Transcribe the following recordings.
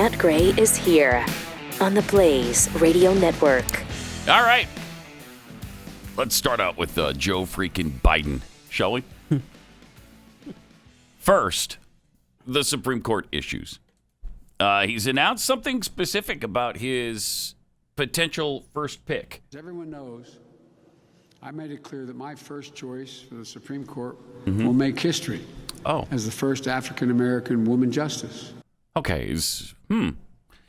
Matt Gray is here on the Blaze Radio Network. All right. Let's start out with Joe freaking Biden, shall we? First, the Supreme Court issues. He's announced something specific about his potential first pick. As everyone knows, I made it clear that my first choice for the Supreme Court will make history as the first African-American woman justice. Okay.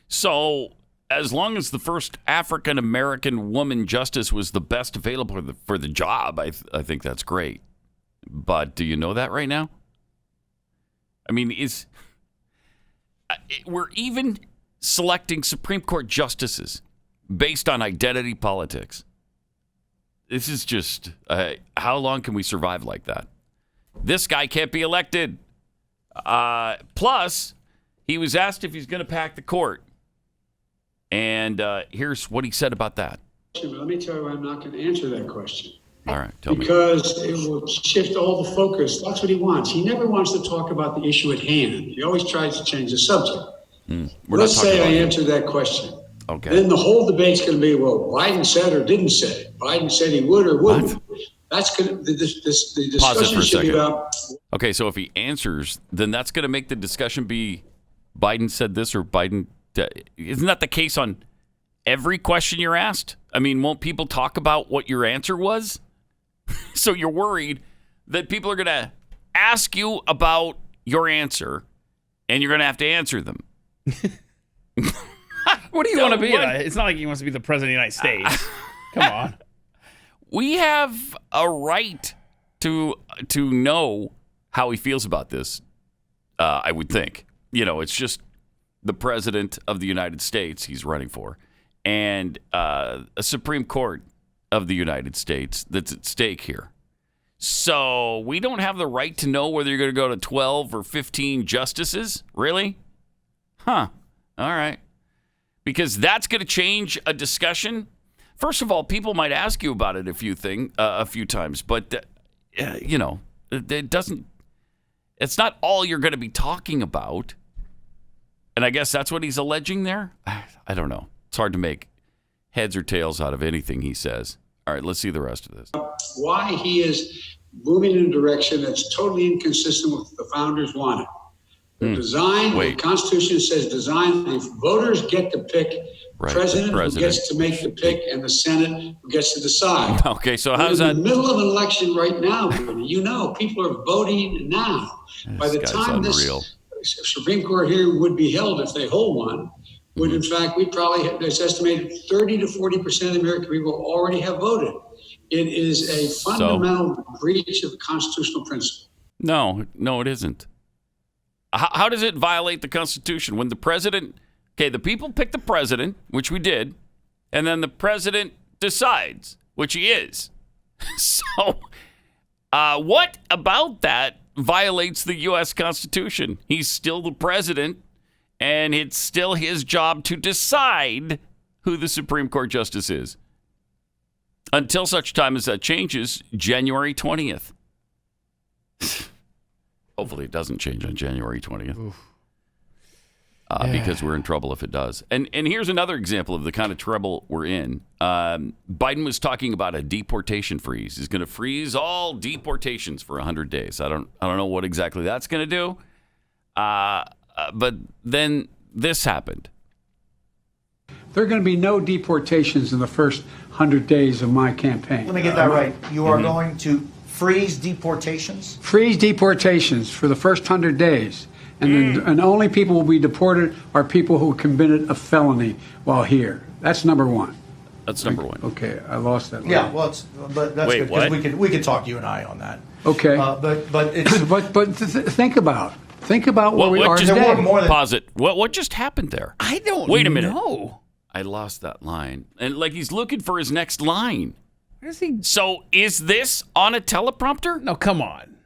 So, as long as the first African-American woman justice was the best available for the job, I think that's great. But do you know that right now? I mean, we're even selecting Supreme Court justices based on identity politics. This is just, how long can we survive like that? This guy can't be elected. Plus, he was asked if he's going to pack the court. And here's what he said about that. Let me tell you why I'm not going to answer that question. All right, tell me. Because it will shift all the focus. That's what he wants. He never wants to talk about the issue at hand. He always tries to change the subject. Let's say I answer that question. Okay. Then the whole debate's going to be, well, Biden said or didn't say. Biden said he would or wouldn't. What? That's going to, the discussion Pause it for a should be second. about. Okay, so if he answers, then that's going to make the discussion be Biden said this or Biden. Isn't that the case on every question you're asked? I mean, won't people talk about what your answer was? So you're worried that people are going to ask you about your answer and you're going to have to answer them. What do you want to be? It's not like he wants to be the president of the United States. Come on. We have a right to know how he feels about this, I would think. You know, it's just the president of the United States he's running for and a Supreme Court of the United States that's at stake here. So we don't have the right to know whether you're going to go to 12 or 15 justices? Really? Huh. All right. Because that's going to change a discussion. First of all, people might ask you about it a few times, but you know, it doesn't. It's not all you're going to be talking about. And I guess that's what he's alleging there. I don't know. It's hard to make heads or tails out of anything he says. All right, let's see the rest of this. Why he is moving in a direction that's totally inconsistent with what the founders wanted. The design, the Constitution says design, if voters get to pick president who gets to make the pick and the Senate who gets to decide. Okay, so how's that? In the middle of an election right now, you know, people are voting now. By the time this Supreme Court hearing would be held, if they hold one, would in fact, it's estimated 30 to 40% of the American people already have voted. It is a fundamental breach of the constitutional principle. No, it isn't. How does it violate the Constitution when the president, the people pick the president, which we did, and then the president decides, which he is. So what about that violates the U.S. Constitution? He's still the president, and it's still his job to decide who the Supreme Court justice is. Until such time as that changes, January 20th. Hopefully it doesn't change on January 20th. Because we're in trouble if it does. And here's another example of the kind of trouble we're in. Biden was talking about a deportation freeze. He's going to freeze all deportations for 100 days. I don't know what exactly that's going to do. But then this happened. There are going to be no deportations in the first 100 days of my campaign. Let me get that right. You are going to freeze deportations? Freeze deportations for the first 100 days. And only people who will be deported are people who committed a felony while here. That's number one. That's number one. Okay, I lost that. Yeah, well, but that's good because we could talk you and I on that. Okay, but it's think about where we are today. Pause it. What just happened there? I don't. Wait a minute. No, I lost that line, and like he's looking for his next line. Where is he? So is this on a teleprompter? No, come on.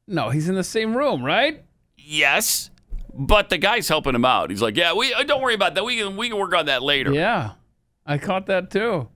No, he's in the same room, right? Yes, but the guy's helping him out. He's like, "Yeah, don't worry about that. We can work on that later." Yeah, I caught that too.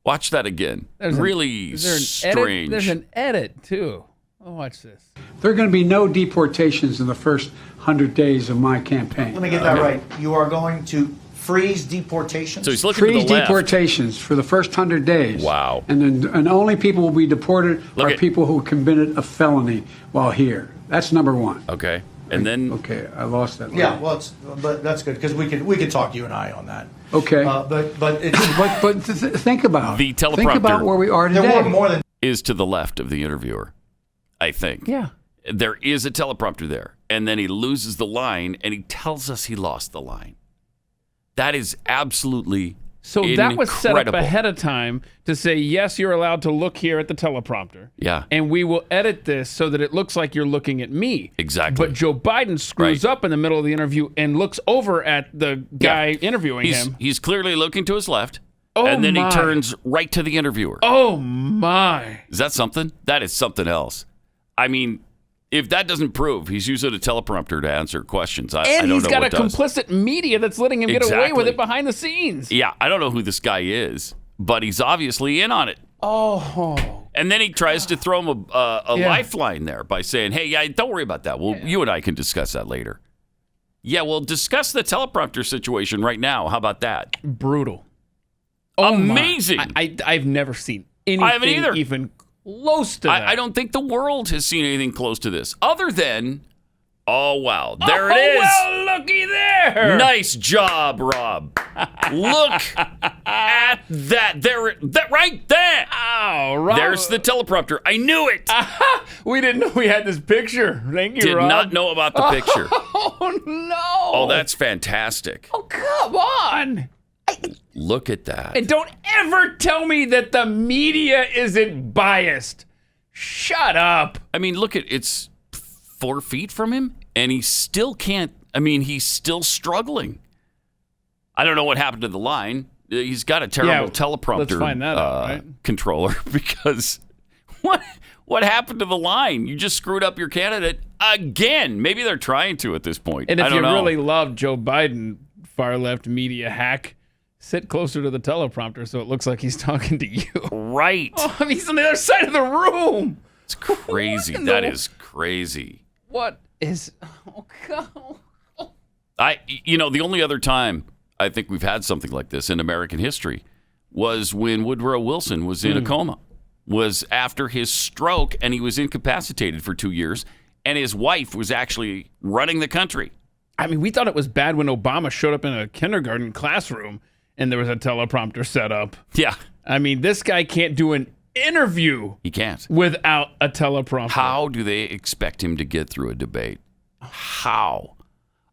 Watch that again. Really strange. There's an edit too. Oh, watch this. There are going to be no deportations in the first 100 days of my campaign. Let me get that right. You are going to freeze deportations? So he's looking Freeze to the left. deportations for the first 100 days. Wow. And only people will be deported Look are at- people who committed a felony while here. That's number one. Okay. And then Okay, I lost that. Yeah, well, but that's good because we could talk you and I on that. Okay. But it's Think about The teleprompter. Think about where we are today. there were more than is to the left of the interviewer, I think. Yeah. There is a teleprompter there. And then he loses the line, and he tells us he lost the line. That is absolutely So that was set up incredible. ahead of time to say, yes, you're allowed to look here at the teleprompter. Yeah. And we will edit this so that it looks like you're looking at me. Exactly. But Joe Biden screws Right. up in the middle of the interview and looks over at the guy interviewing him. He's clearly looking to his left. Oh, and then my. he turns right to the interviewer. Oh, my. Is that something? That is something else. I mean, if that doesn't prove he's using a teleprompter to answer questions, I And don't he's know got what a does. complicit media that's letting him get away Exactly. with it behind the scenes. Yeah, I don't know who this guy is, but he's obviously in on it. Oh. And then he tries to throw him a Yeah. lifeline there by saying, hey, yeah, don't worry about that. Well, you and I can discuss that later. Yeah, well, discuss the teleprompter situation right now. How about that? Brutal. Oh, Amazing. my. I've never seen anything I haven't either. even close to that. I don't think the world has seen anything close to this other than, oh, wow, there it is. Well, looky there. Nice job, Rob. Look at that. That right there. Oh, Rob. There's the teleprompter. I knew it. We didn't know we had this picture. Thank you, Did Rob. not know about the picture. Oh, no. Oh, that's fantastic. Oh, come on. Look at that. And don't ever tell me that the media isn't biased. Shut up. I mean, look at it's 4 feet from him, and he still can't. I mean, he's still struggling. I don't know what happened to the line. He's got a terrible teleprompter let's find that out, right? controller because what happened to the line? You just screwed up your candidate again. Maybe they're trying to at this point. And I if don't you know. really love Joe Biden, far left media hack, sit closer to the teleprompter so it looks like he's talking to you. Right. Oh, I mean, he's on the other side of the room. It's crazy. What in That the- is crazy. What is? Oh God. The only other time I think we've had something like this in American history was when Woodrow Wilson was in a coma, was after his stroke, and he was incapacitated for 2 years, and his wife was actually running the country. I mean, we thought it was bad when Obama showed up in a kindergarten classroom and there was a teleprompter set up. Yeah, I mean, this guy can't do an interview he can't. without a teleprompter. How do they expect him to get through a debate? How?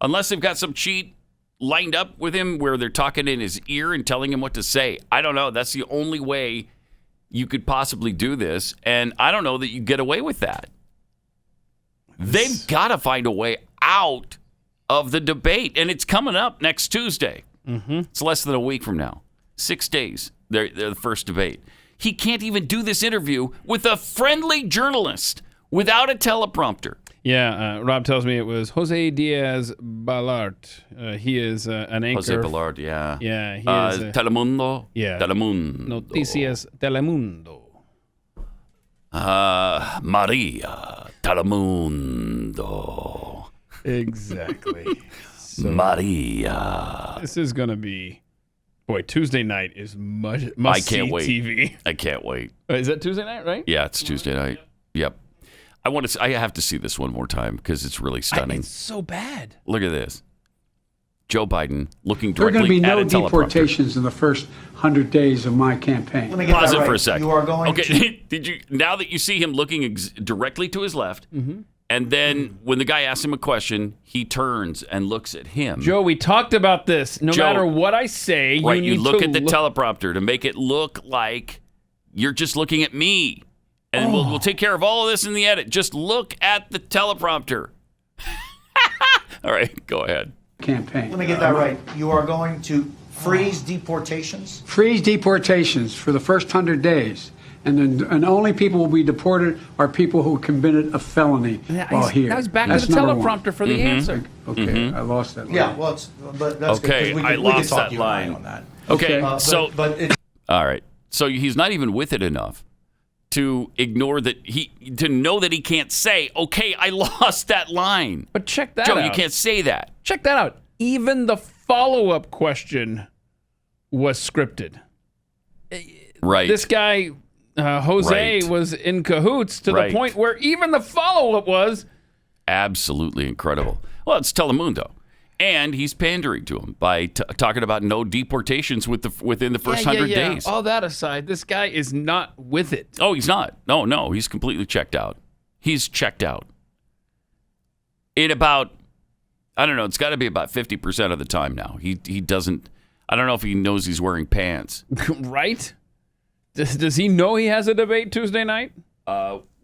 Unless they've got some cheat lined up with him where they're talking in his ear and telling him what to say. I don't know. That's the only way you could possibly do this. And I don't know that you get away with that. They've got to find a way out of the debate. And it's coming up next Tuesday. Mm-hmm. It's less than a week from now. 6 days. They're the first debate. He can't even do this interview with a friendly journalist without a teleprompter. Yeah, Rob tells me it was Jose Diaz Balart. He is an anchor. Jose Ballard, yeah. Yeah, he is. Telemundo. Yeah. Telemundo. Noticias Telemundo. Maria Telemundo. Exactly. Maria. This is going to be, boy, Tuesday night is must I see can't wait. TV. I can't wait. Is that Tuesday night, right? Yeah, it's Tuesday night. Yep. I have to see this one more time because it's really stunning. It's so bad. Look at this. Joe Biden looking There are going to directly be at no a teleprompter. deportations in the first 100 days of my campaign. Let me get Pause that it right. for a second. You are going to Okay, did you? Now that you see him looking directly to his left, and then when the guy asks him a question, he turns and looks at him. Joe, we talked about this. No Joe, matter what I say, right, you need look to at the teleprompter to make it look like you're just looking at me, and we'll take care of all of this in the edit. Just look at the teleprompter. All right, go ahead. Campaign. Let me get that right. You are going to freeze deportations? Freeze deportations for the first 100 days. And only people will be deported are people who committed a felony while here. That was back That's to the number teleprompter one. for the answer. Okay, I lost that. Yeah, well, but that's Okay, good. 'Cause I we lost can talk that you and I line. on that. Okay, But so but it, all right, so he's not even with it enough to ignore to know that he can't say, okay, I lost that line. But check that Joe, out. you can't say that. Check that out. Even the follow-up question was scripted. Right. This guy, Jose, was in cahoots to the point where even the follow-up was absolutely incredible. Well, it's Telemundo. And he's pandering to him by talking about no deportations within the first 100 days. All that aside, this guy is not with it. Oh, he's not. No, he's completely checked out. He's checked out. In about, I don't know, it's got to be about 50% of the time now. He doesn't, I don't know if he knows he's wearing pants. Right? Does he know he has a debate Tuesday night?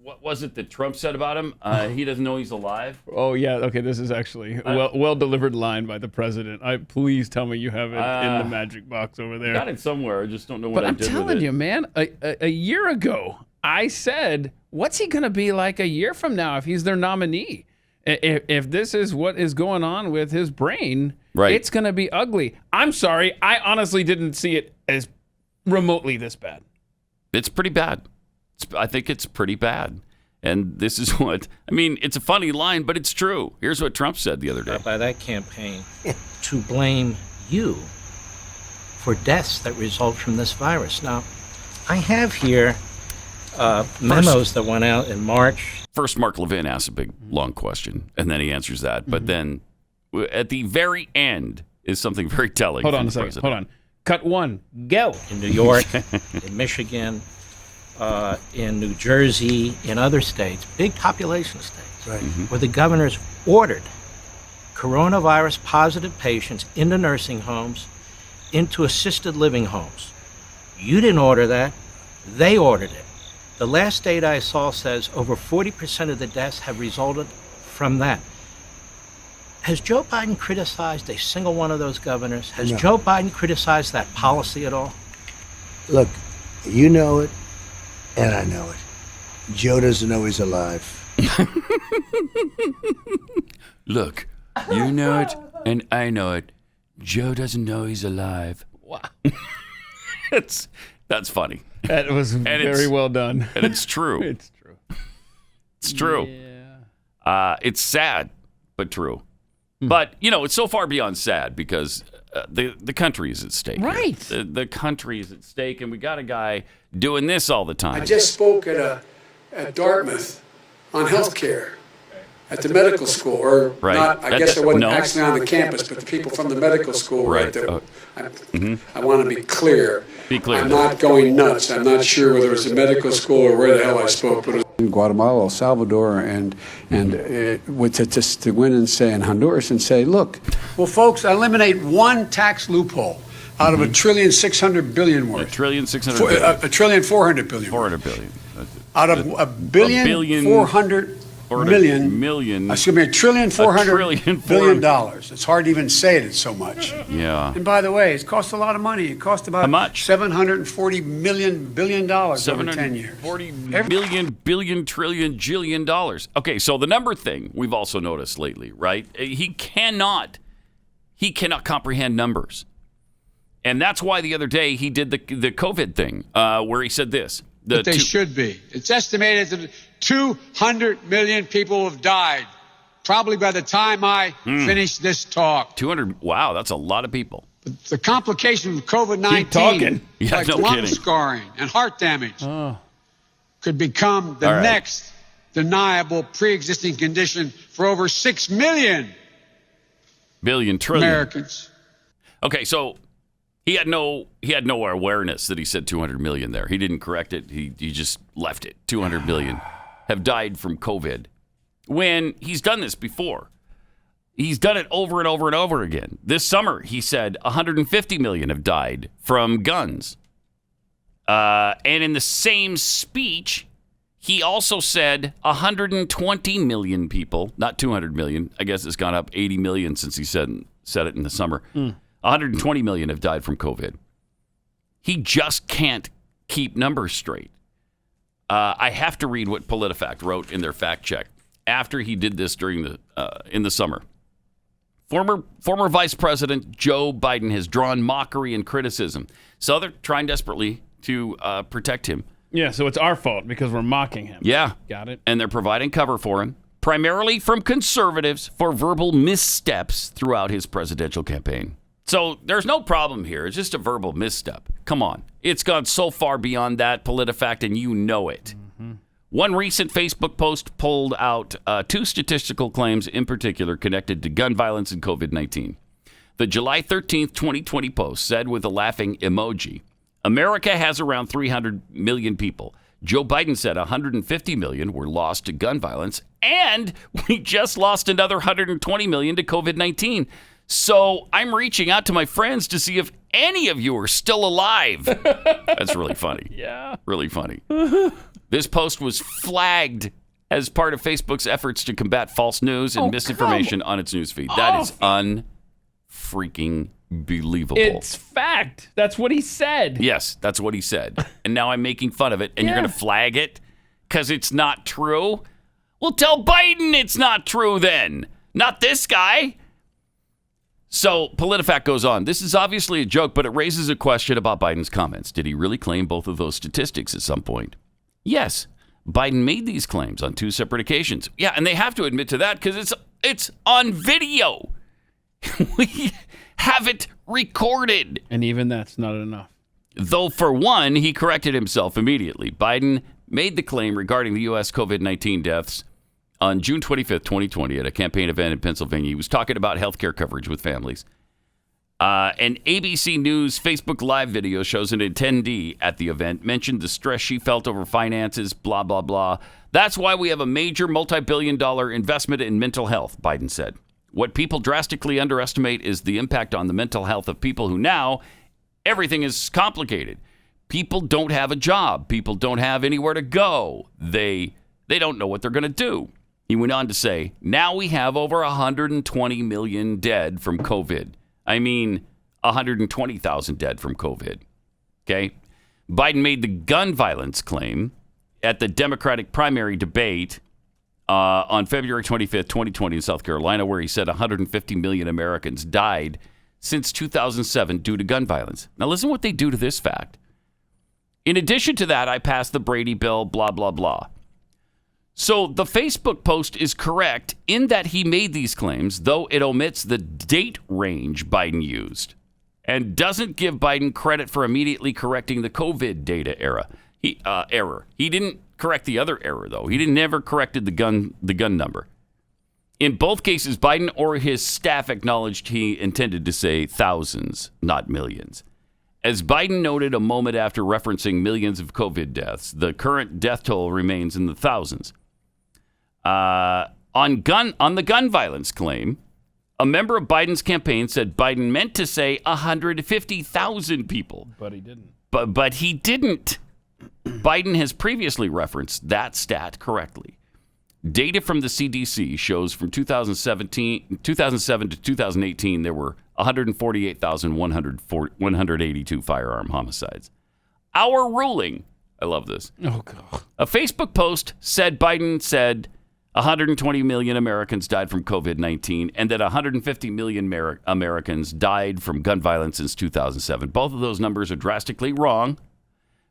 What was it that Trump said about him? He doesn't know he's alive. Oh yeah, okay. This is actually a well delivered line by the president. Please tell me you have it in the magic box over there. Got it somewhere. I just don't know what I did. But I'm telling you, man. A year ago, I said, "What's he going to be like a year from now if he's their nominee? If this is what is going on with his brain, it's going to be ugly." I'm sorry. I honestly didn't see it as remotely this bad. It's pretty bad. I think it's pretty bad. And this is it's a funny line, but it's true. Here's what Trump said the other day. By that campaign to blame you for deaths that result from this virus. Now, I have here memos that went out in March. First, Mark Levin asks a big, long question, and then he answers that. But then at the very end is something very telling. Hold on a second. Hold on. Cut one. Go. In New York, in Michigan, in New Jersey, in other states, big population states, where the governors ordered coronavirus positive patients into nursing homes, into assisted living homes. You didn't order that. They ordered it. The last data I saw says over 40% of the deaths have resulted from that. Has Joe Biden criticized a single one of those governors? Has Joe Biden criticized that policy at all? Look, you know it, and I know it. Joe doesn't know he's alive. Look, you know it, and I know it. Joe doesn't know he's alive. Wow. That's funny. That was very well done. And it's true. It's true. It's true. Yeah. It's sad, but true. But, it's so far beyond sad because the country is at stake. Right. The country is at stake, and we got a guy doing this all the time. I just spoke at Dartmouth on healthcare at the medical school, or not. I guess I wasn't actually on the campus, but the people from the medical school were right there. I want to be clear. Be clear. I'm not going nuts. I'm not sure whether it was a medical school or where the hell I spoke, but it was in Guatemala, El Salvador, and to win and say in Honduras and say, look, well, folks, eliminate one tax loophole out of $1.6 trillion worth. $1.6 trillion. $1.4 trillion. $400 billion. Out of $1.4 billion. Excuse me, $1.4 billion. It's hard to even say it. It's so much. Yeah. And by the way, it's cost a lot of money. It cost about how much? $740 billion over 10 years. Trillion dollars. Okay, so the number thing we've also noticed lately, right? He cannot comprehend numbers. And that's why the other day he did the COVID thing, where he said this. But they should be. It's estimated that 200 million people have died, probably by the time I finish this talk. 200, wow, that's a lot of people. But the complication of COVID-19, like lung scarring and heart damage, could become the next deniable pre-existing condition for over 6 million trillion Americans. Okay, so he had no awareness that he said 200 million there. He didn't correct it. He just left it. 200 million have died from COVID. When he's done this before. He's done it over and over and over again. This summer, he said 150 million have died from guns. And in the same speech, he also said 120 million people, not 200 million. I guess it's gone up 80 million since he said it in the summer. 120 million have died from COVID. He just can't keep numbers straight. I have to read what PolitiFact wrote in their fact check after he did this during in the summer. Former Vice President Joe Biden has drawn mockery and criticism. So they're trying desperately to protect him Yeah, so it's our fault because we're mocking him. Yeah. Got it. And they're providing cover for him, primarily from conservatives, for verbal missteps throughout his presidential campaign. So there's no problem here. It's just a verbal misstep. Come on. It's gone so far beyond that, PolitiFact, and you know it. Mm-hmm. One recent Facebook post pulled out 2 statistical claims in particular connected to gun violence and COVID-19. The July 13th, 2020 post said with a laughing emoji, America has around 300 million people. Joe Biden said 150 million were lost to gun violence, and we just lost another 120 million to COVID-19. So I'm reaching out to my friends to see if any of you are still alive. That's really funny. Yeah. Really funny. This post was flagged as part of Facebook's efforts to combat false news and misinformation on its newsfeed. That is unfreaking believable. It's fact. That's what he said. Yes, that's what he said. And now I'm making fun of it, and you're going to flag it because it's not true? Well, tell Biden it's not true then. Not this guy. So PolitiFact goes on. This is obviously a joke, but it raises a question about Biden's comments. Did he really claim both of those statistics at some point? Yes. Biden made these claims on 2 separate occasions. Yeah, and they have to admit to that because it's on video. We have it recorded. And even that's not enough. Though, for one, he corrected himself immediately. Biden made the claim regarding the U.S. COVID-19 deaths on June 25th, 2020, at a campaign event in Pennsylvania. He was talking about health care coverage with families. An ABC News Facebook Live video shows an attendee at the event mentioned the stress she felt over finances, blah, blah, blah. That's why we have a major multi-billion-dollar investment in mental health, Biden said. What people drastically underestimate is the impact on the mental health of people who now, everything is complicated. People don't have a job. People don't have anywhere to go. They don't know what they're going to do. He went on to say, now we have over 120 million dead from COVID. I mean, 120,000 dead from COVID. Okay? Biden made the gun violence claim at the Democratic primary debate on February 25th, 2020 in South Carolina, where he said 150 million Americans died since 2007 due to gun violence. Now, listen what they do to this fact. In addition to that, I passed the Brady bill, blah, blah, blah. So the Facebook post is correct in that he made these claims, though it omits the date range Biden used and doesn't give Biden credit for immediately correcting the COVID data error. He didn't correct the other error, though. He never corrected the gun number. In both cases, Biden or his staff acknowledged he intended to say thousands, not millions. As Biden noted a moment after referencing millions of COVID deaths, the current death toll remains in the thousands. On the gun violence claim, a member of Biden's campaign said Biden meant to say 150,000 people. But he didn't. But he didn't. Biden has previously referenced that stat correctly. Data from the CDC shows from 2007 to 2018, there were 148,182 firearm homicides. Our ruling, I love this. Oh, God. A Facebook post said Biden said 120 million Americans died from COVID-19 and that 150 million Americans died from gun violence since 2007. Both of those numbers are drastically wrong.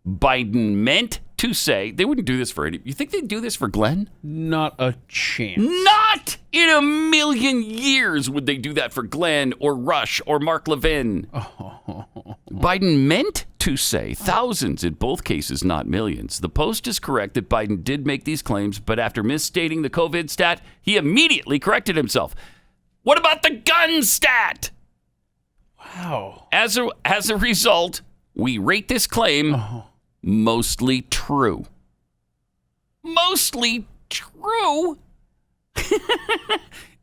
Biden meant to say, they wouldn't do this for any. You think they'd do this for Glenn? Not a chance. Not in a million years would they do that for Glenn or Rush or Mark Levin. Biden meant to say thousands in both cases, not millions. The post is correct that Biden did make these claims, but after misstating the COVID stat, he immediately corrected himself. What about the gun stat? Wow. As a result, we rate this claim mostly true. Mostly true?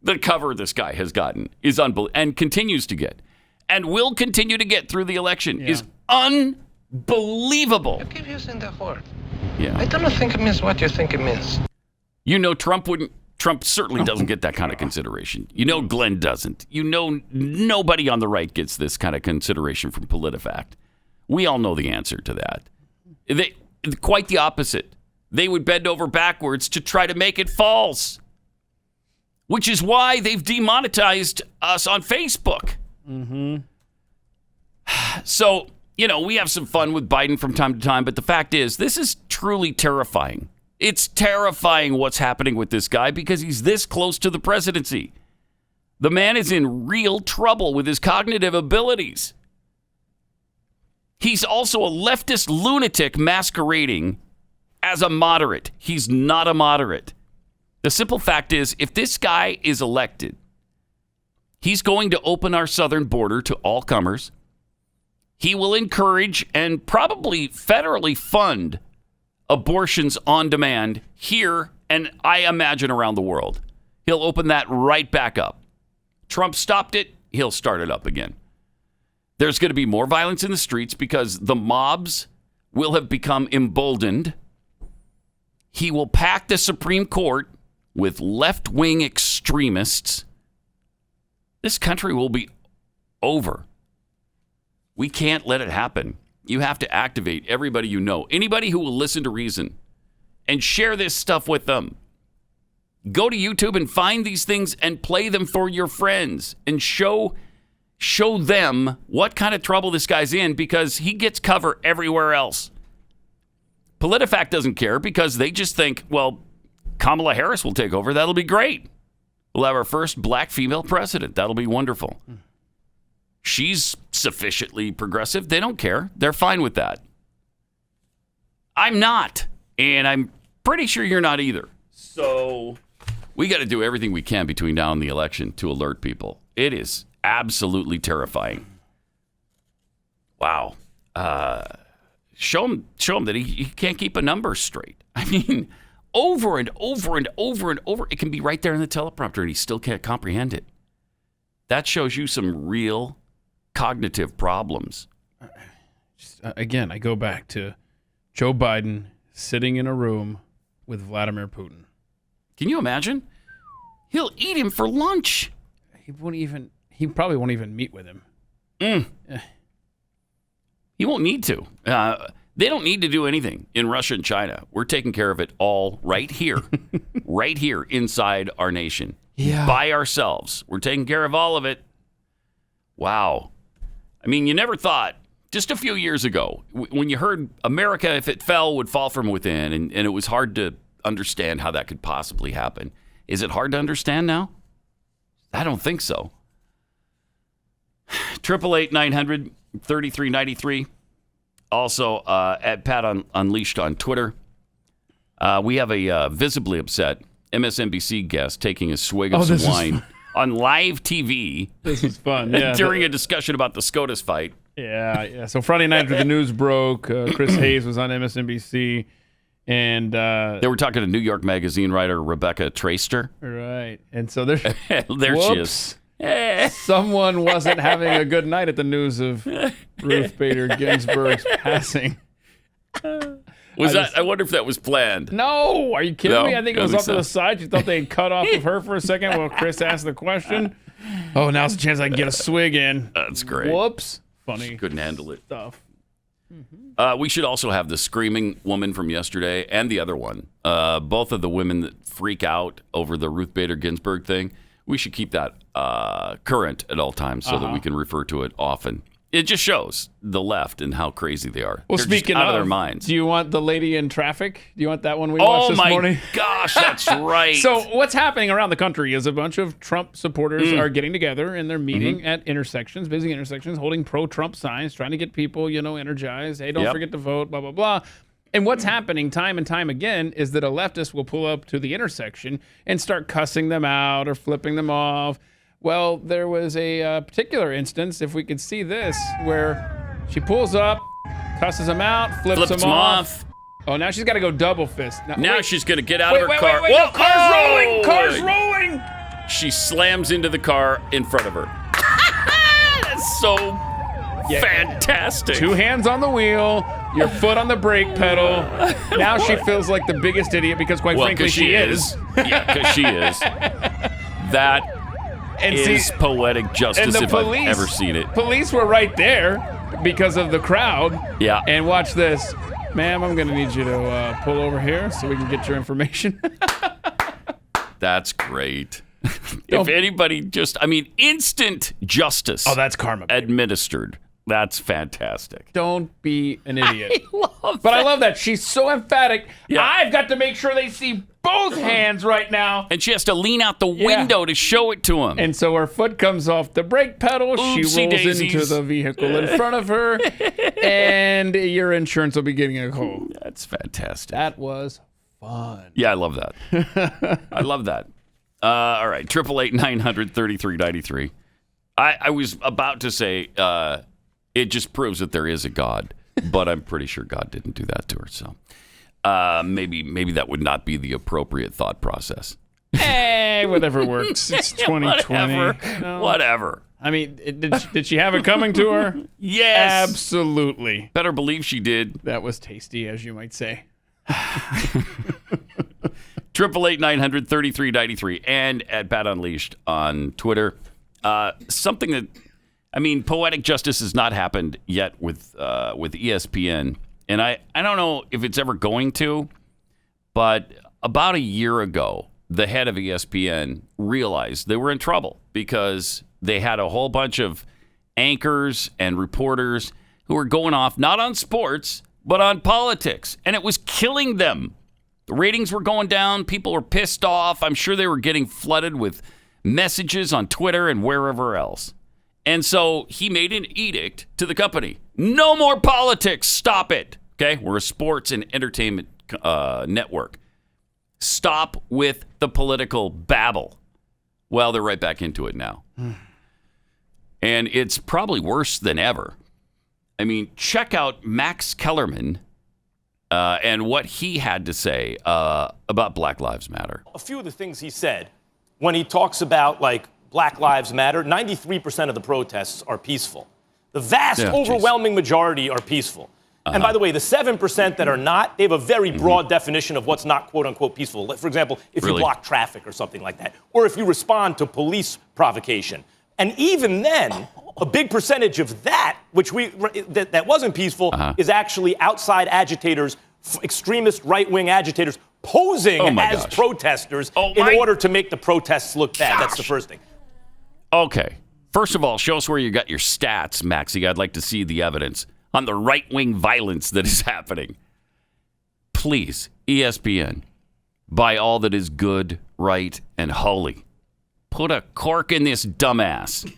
The cover this guy has gotten is unbelievable and continues to get and will continue to get through the election is unbelievable. You keep using that word. Yeah. I don't think it means what you think it means. You know, Trump certainly doesn't get that kind of consideration. You know, Glenn doesn't. You know, nobody on the right gets this kind of consideration from PolitiFact. We all know the answer to that. Quite the opposite. They would bend over backwards to try to make it false, which is why they've demonetized us on Facebook. Mm-hmm. So, you know, we have some fun with Biden from time to time, but the fact is, this is truly terrifying. It's terrifying what's happening with this guy because he's this close to the presidency. The man is in real trouble with his cognitive abilities. He's also a leftist lunatic masquerading as a moderate. He's not a moderate. The simple fact is, if this guy is elected, he's going to open our southern border to all comers. He will encourage and probably federally fund abortions on demand here and I imagine around the world. He'll open that right back up. Trump stopped it. He'll start it up again. There's going to be more violence in the streets because the mobs will have become emboldened. He will pack the Supreme Court with left-wing extremists. This country will be over. We can't let it happen. You have to activate everybody you know, anybody who will listen to reason, and share this stuff with them. Go to YouTube and find these things and play them for your friends and show them what kind of trouble this guy's in because he gets cover everywhere else. PolitiFact doesn't care because they just think, well, Kamala Harris will take over. That'll be great. We'll have our first black female president. That'll be wonderful. She's sufficiently progressive. They don't care. They're fine with that. I'm not. And I'm pretty sure you're not either. So we got to do everything we can between now and the election to alert people. It is absolutely terrifying. Wow. Show him that he can't keep a number straight. I mean, over and over and over and over. It can be right there in the teleprompter and he still can't comprehend it. That shows you some real cognitive problems. Again, I go back to Joe Biden sitting in a room with Vladimir Putin. Can you imagine? He'll eat him for lunch. He probably won't even meet with him. He won't need to. They don't need to do anything in Russia and China. We're taking care of it all right here, right here inside our nation, by ourselves. We're taking care of all of it. Wow. I mean, you never thought, just a few years ago, when you heard America, if it fell, would fall from within, and it was hard to understand how that could possibly happen. Is it hard to understand now? I don't think so. 888-900-3393. Also, at Pat Unleashed on Twitter. We have a visibly upset MSNBC guest taking a swig of some wine on live TV. This is fun. Yeah, during a discussion about the SCOTUS fight. Yeah. So Friday night after the news broke, Chris Hayes was on MSNBC. And they were talking to New York Magazine writer Rebecca Traister. Right. And so there she is. Someone wasn't having a good night at the news of Ruth Bader Ginsburg's passing. I wonder if that was planned. No, are you kidding me? I think it was up to the side. You thought they had cut off of her for a second while Chris asked the question. Oh, now's the chance I can get a swig in. That's great. Whoops. Funny. She couldn't handle it. Stuff. We should also have the screaming woman from yesterday and the other one. Both of the women that freak out over the Ruth Bader Ginsburg thing. We should keep that current at all times so that we can refer to it often. It just shows the left and how crazy they are. Well, They're speaking just out of their minds. Do you want the lady in traffic? Do you want that one we watched this morning? Oh, my gosh, that's right. So what's happening around the country is a bunch of Trump supporters are getting together and they're meeting at intersections, busy intersections, holding pro-Trump signs, trying to get people, energized. Hey, don't forget to vote, blah, blah, blah. And what's happening time and time again is that a leftist will pull up to the intersection and start cussing them out or flipping them off. Well, there was a particular instance, if we could see this, where she pulls up, cusses them out, flips them off. Oh, now she's got to go double fist. Now she's going to get out of her car. Wait, no, car's rolling! Car's rolling! She slams into the car in front of her. That's so fantastic. 2 hands on the wheel, your foot on the brake pedal. Now she feels like the biggest idiot because, quite frankly, she is. Yeah, because she is. That is poetic justice if I've ever seen it. Police were right there because of the crowd. Yeah. And watch this. Ma'am, I'm going to need you to pull over here so we can get your information. That's great. If anybody instant justice. Oh, that's karma. Administered That's fantastic. Don't be an idiot. I love that. She's so emphatic. Yeah. I've got to make sure they see both hands right now. And she has to lean out the window to show it to him. And so her foot comes off the brake pedal. She rolls into the vehicle in front of her. And your insurance will be getting a call. That's fantastic. That was fun. Yeah, I love that. I love that. All right, 888-900-3393. I was about to say it just proves that there is a God, but I'm pretty sure God didn't do that to her. So maybe that would not be the appropriate thought process. Hey, whatever works. It's 2020. Whatever. I mean, did she have it coming to her? Yes. Absolutely. Better believe she did. That was tasty, as you might say. 888-900-3393 and at Pat Unleashed on Twitter. Something that, poetic justice has not happened yet with ESPN. And I don't know if it's ever going to, but about a year ago, the head of ESPN realized they were in trouble because they had a whole bunch of anchors and reporters who were going off not on sports, but on politics. And it was killing them. The ratings were going down. People were pissed off. I'm sure they were getting flooded with messages on Twitter and wherever else. And so he made an edict to the company. No more politics. Stop it. Okay? We're a sports and entertainment network. Stop with the political babble. Well, they're right back into it now. And it's probably worse than ever. Check out Max Kellerman and what he had to say about Black Lives Matter. A few of the things he said when he talks about, Black Lives Matter, 93% of the protests are peaceful. The vast, overwhelming majority are peaceful. And by the way, the 7% that are not, they have a very broad definition of what's not quote-unquote peaceful. For example, if you block traffic or something like that, or if you respond to police provocation. And even then, a big percentage of that, that wasn't peaceful, is actually outside agitators, extremist right-wing agitators, posing as protesters in order to make the protests look bad. That's the first thing. Okay. First of all, show us where you got your stats, Maxie. I'd like to see the evidence on the right-wing violence that is happening. Please, ESPN, by all that is good, right, and holy, put a cork in this dumbass.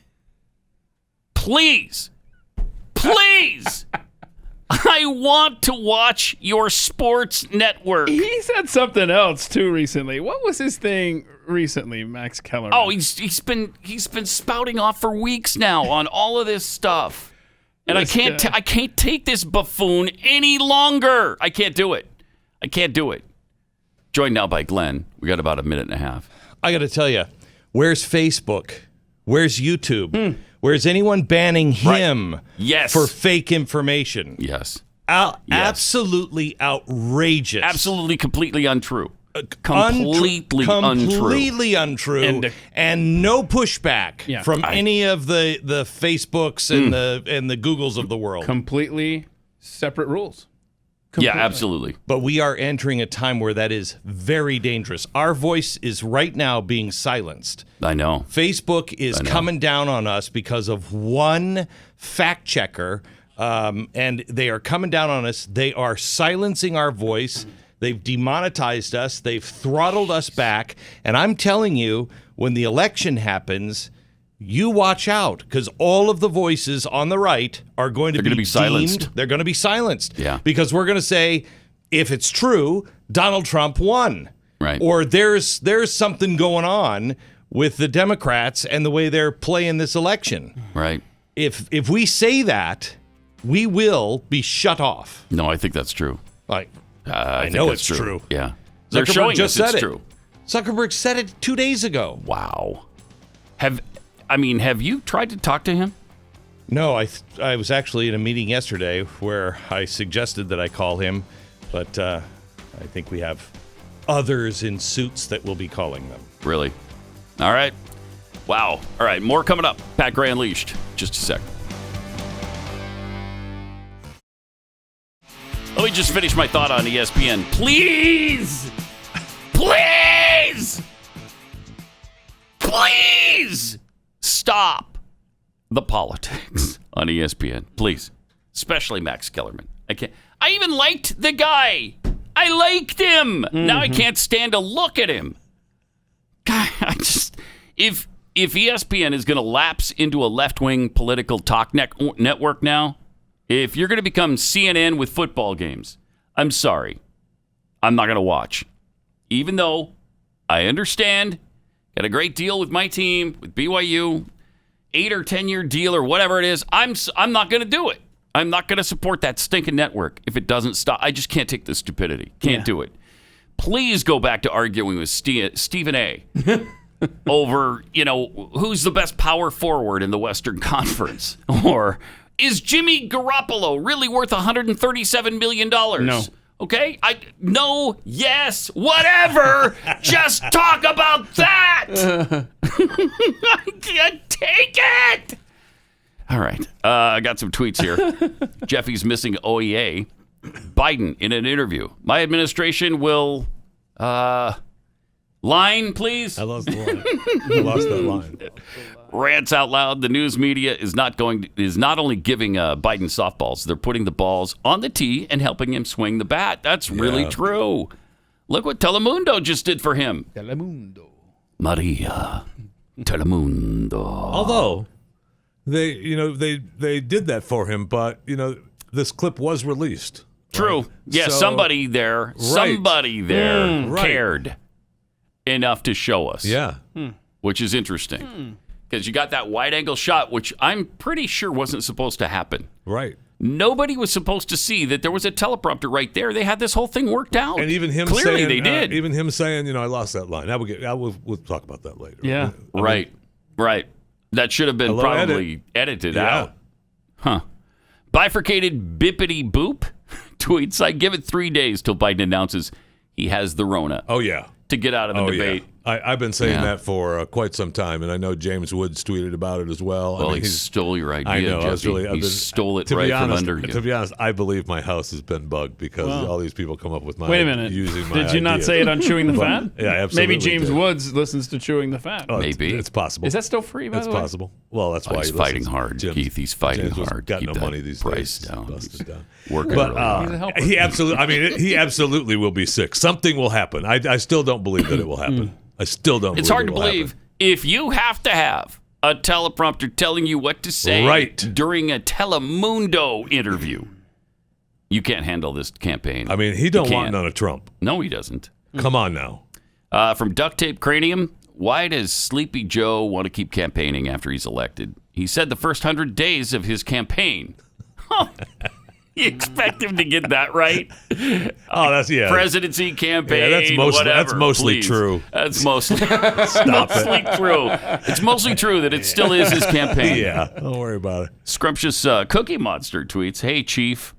Please. Please. I want to watch your sports network. He said something else too recently. What was his thing recently, Max Kellerman? Oh, he's been spouting off for weeks now on all of this stuff, and I can't take this buffoon any longer. I can't do it. Joined now by Glenn. We got about a minute and a half. I got to tell you, where's Facebook? Where's YouTube? Where's anyone banning him for fake information? Yes. Absolutely outrageous. Absolutely, completely untrue. Completely untrue. And no pushback from any of the Facebooks and the Googles of the world. Completely separate rules. Yeah, absolutely. But we are entering a time where that is very dangerous. Our voice is right now being silenced. I know. Facebook is coming down on us because of one fact checker, and they are coming down on us. They are silencing our voice. They've demonetized us. They've throttled us back. And I'm telling you, when the election happens, you watch out, because all of the voices on the right are going to be silenced. They're going to be silenced. Yeah. Because we're going to say, if it's true, Donald Trump won. Right. Or there's something going on with the Democrats and the way they're playing this election. Right. If we say that, we will be shut off. No, I think that's true. I know it's true. Yeah. They're showing us it's true. Zuckerberg said it 2 days ago. Wow. Have you tried to talk to him? No, I was actually in a meeting yesterday where I suggested that I call him, but I think we have others in suits that will be calling them. Really? All right. Wow. All right, more coming up. Pat Gray Unleashed. Just a sec. Let me just finish my thought on ESPN. Please! Please! Please! Stop the politics on ESPN, please. Especially Max Kellerman. I even liked the guy. I liked him. Now I can't stand to look at him. God, if ESPN is going to lapse into a left-wing political talk network now, if you're going to become CNN with football games, I'm sorry. I'm not going to watch. Even though I understand, got a great deal with my team, with BYU, 8 or 10 year deal or whatever it is, I'm not going to do it. I'm not going to support that stinking network if it doesn't stop. I just can't take the stupidity. Can't do it. Please go back to arguing with Stephen A. over, who's the best power forward in the Western Conference? Or is Jimmy Garoppolo really worth $137 million? No. Okay? No, yes, whatever. Just talk about that. I can't take it. All right. I got some tweets here. Jeffy's missing OEA. Biden in an interview. My administration will line, please. I lost the line. I lost that line. Rants out loud. The news media is not only giving Biden softballs, they're putting the balls on the tee and helping him swing the bat. That's really true. Look what Telemundo just did for him. Telemundo. Maria. Telemundo. Although they did that for him, but this clip was released. True. Right? Yeah, so, somebody there cared enough to show us. Yeah. Which is interesting. Because you got that wide-angle shot, which I'm pretty sure wasn't supposed to happen. Right. Nobody was supposed to see that there was a teleprompter right there. They had this whole thing worked out. And even him clearly saying, they did. Even him saying, I lost that line. We'll talk about that later. Yeah. Right. That should have been probably edited out. Huh. Bifurcated bippity boop tweets. I give it 3 days till Biden announces he has the Rona. Oh, yeah. To get out of the debate. Yeah. I've been saying that for quite some time, and I know James Woods tweeted about it as well. Well, he stole your idea, I know. Jeffy. He stole it right from under you. To be honest, I believe my house has been bugged because all these people come up with my Wait a minute. using my Did you not say it on Chewing the Fat? Yeah, absolutely. Maybe James Woods listens to Chewing the Fat. Oh, Maybe. It's possible. Is that still free, by the way? It's possible. Well, that's why he's fighting hard, Keith. He's fighting hard. Got Keep no money these price days. down. Busted down. Working but really hard. he absolutely will be sick. Something will happen. I still don't believe that it will happen. I still don't. It's hard to believe if you have to have a teleprompter telling you what to say during a Telemundo interview. You can't handle this campaign. I mean, he don't want none of Trump. No, he doesn't. Come on now. From Duct Tape Cranium, why does Sleepy Joe want to keep campaigning after he's elected? He said the first 100 days of his campaign. You expect him to get that right? Oh, that's presidency campaign. Yeah, that's mostly true. That's mostly true. It's mostly true that it still is his campaign. Yeah, don't worry about it. Scrumptious Cookie Monster tweets, "Hey, Chief."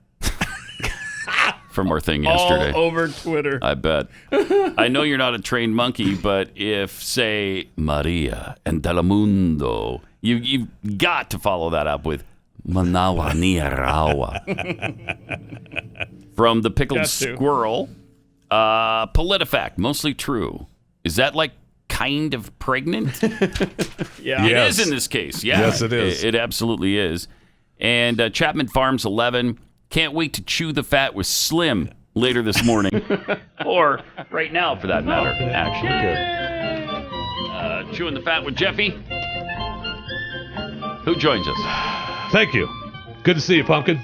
From our thing yesterday. All over Twitter. I bet. I know you're not a trained monkey, but if, say, Maria and Telemundo, you've got to follow that up with Manawa Niarawa. From the Pickled Squirrel, PolitiFact, mostly true. Is that like kind of pregnant? Yeah. It is in this case. Yeah. Yes, it is. It absolutely is. And Chapman Farms 11, can't wait to chew the fat with Slim later this morning. Or right now, for that matter, actually. Chewing the fat with Jeffy. Who joins us? Thank you. Good to see you, Pumpkin.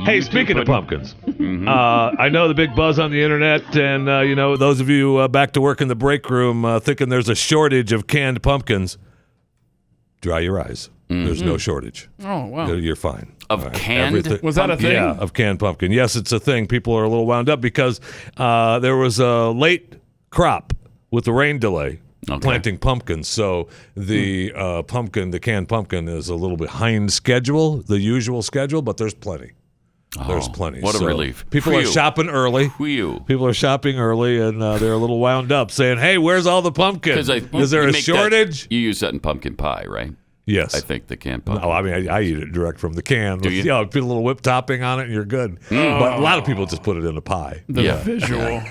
Hey, speaking of pumpkins, I know the big buzz on the internet, and those of you back to work in the break room thinking there's a shortage of canned pumpkins. Dry your eyes. There's no shortage. Oh, wow. You're fine. Of canned? Was that a thing? Yeah, of canned pumpkin. Yes, it's a thing. People are a little wound up because there was a late crop with the rain delay. Planting pumpkins, so the canned pumpkin is a little behind schedule, the usual schedule, but there's plenty. There's plenty. What a relief. People are shopping early. People are shopping early, and they're a little wound up, saying, "Hey, where's all the pumpkins? Is there a shortage?" You use that in pumpkin pie, right? Yes, I think the canned pumpkin. No, I mean I eat it direct from the can. Do you? Put a little whipped topping on it, and you're good. But a lot of people just put it in a pie. The visual.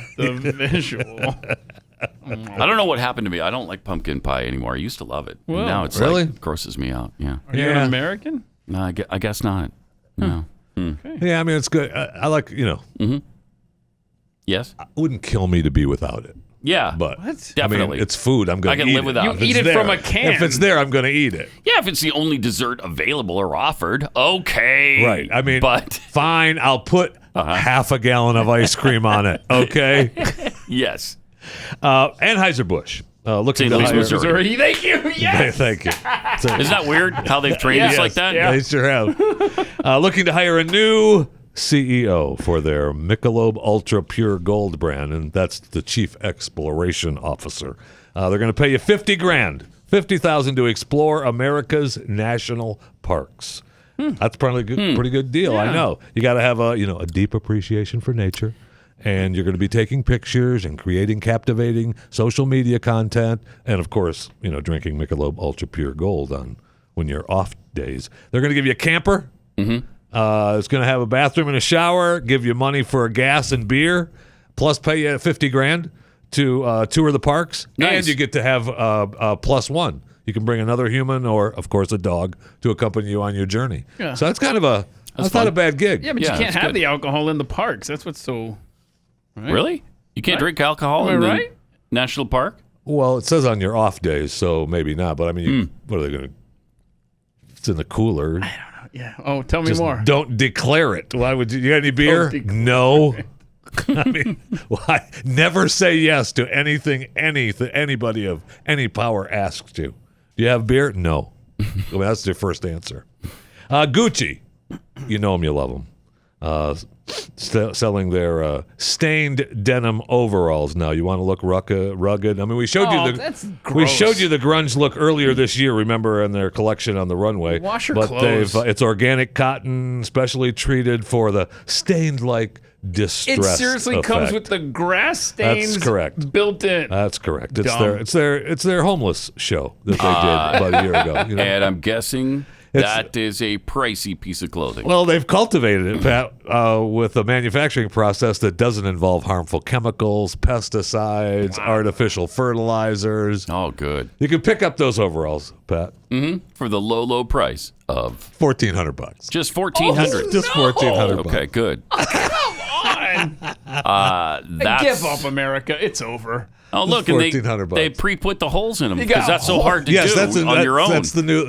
I don't know what happened to me. I don't like pumpkin pie anymore. I used to love it. Well, now it's really? like grosses me out. Yeah. Are you an American? I guess not. No. Yeah, I mean, it's good. I like, Yes? it wouldn't kill me to be without it. Yeah. But Definitely. I mean, it's food. I'm going to eat it. I can live without it. You eat it from a can. If it's there, I'm going to eat it. Yeah, if it's the only dessert available or offered, okay. Right. I mean, but fine, I'll put half a gallon of ice cream on it, okay? Yes. Anheuser-Busch. Looking to Louis, hire... Missouri. Thank you. Yes. Thank you. Isn't that weird how they've trained us like that? Yeah. They sure have. Looking to hire a new CEO for their Michelob Ultra Pure Gold brand, and that's the Chief Exploration Officer. They're going to pay you $50,000 to explore America's national parks. That's probably a pretty good deal. I know. You got to have a deep appreciation for nature, and you're going to be taking pictures and creating captivating social media content, and of course, drinking Michelob Ultra Pure Gold on when you're off days. They're going to give you a camper. Mm-hmm. It's going to have a bathroom and a shower, give you money for gas and beer, plus pay you $50,000 to tour the parks, and you get to have plus one. You can bring another human or, of course, a dog to accompany you on your journey. Yeah. So that's kind of that's not a bad gig. Yeah, but you can't have the alcohol in the parks. That's what's so... Right? Really? You can't drink alcohol in the national park? Well, it says on your off days, so maybe not. But I mean, what are they going to... It's in the cooler. I don't know. Yeah. Oh, tell me more. Don't declare it. Why would you got any beer? No. I mean, why? Never say yes to anything anybody of any power asks you. Do you have beer? No. I mean, that's their first answer. Gucci. You know them, you love them. Selling their stained denim overalls now. You want to look rugged? I mean, we showed you the grunge look earlier this year. Remember, in their collection on the runway. Wash your clothes. It's organic cotton, specially treated for the stained like distress. It seriously comes with the grass stains. That's correct. Built in. That's correct. It's their homeless show that they did about a year ago. And I'm guessing. That is a pricey piece of clothing. Well, they've cultivated it, Pat, with a manufacturing process that doesn't involve harmful chemicals, pesticides, artificial fertilizers. Oh, good. You can pick up those overalls, Pat. Mm-hmm. For the low price of $1,400. Just $1,400. Just $1,400. Okay, good. Come on. Give up, America. It's over. Oh, look, and they pre-put the holes in them because that's so hard to do on your own. That's the new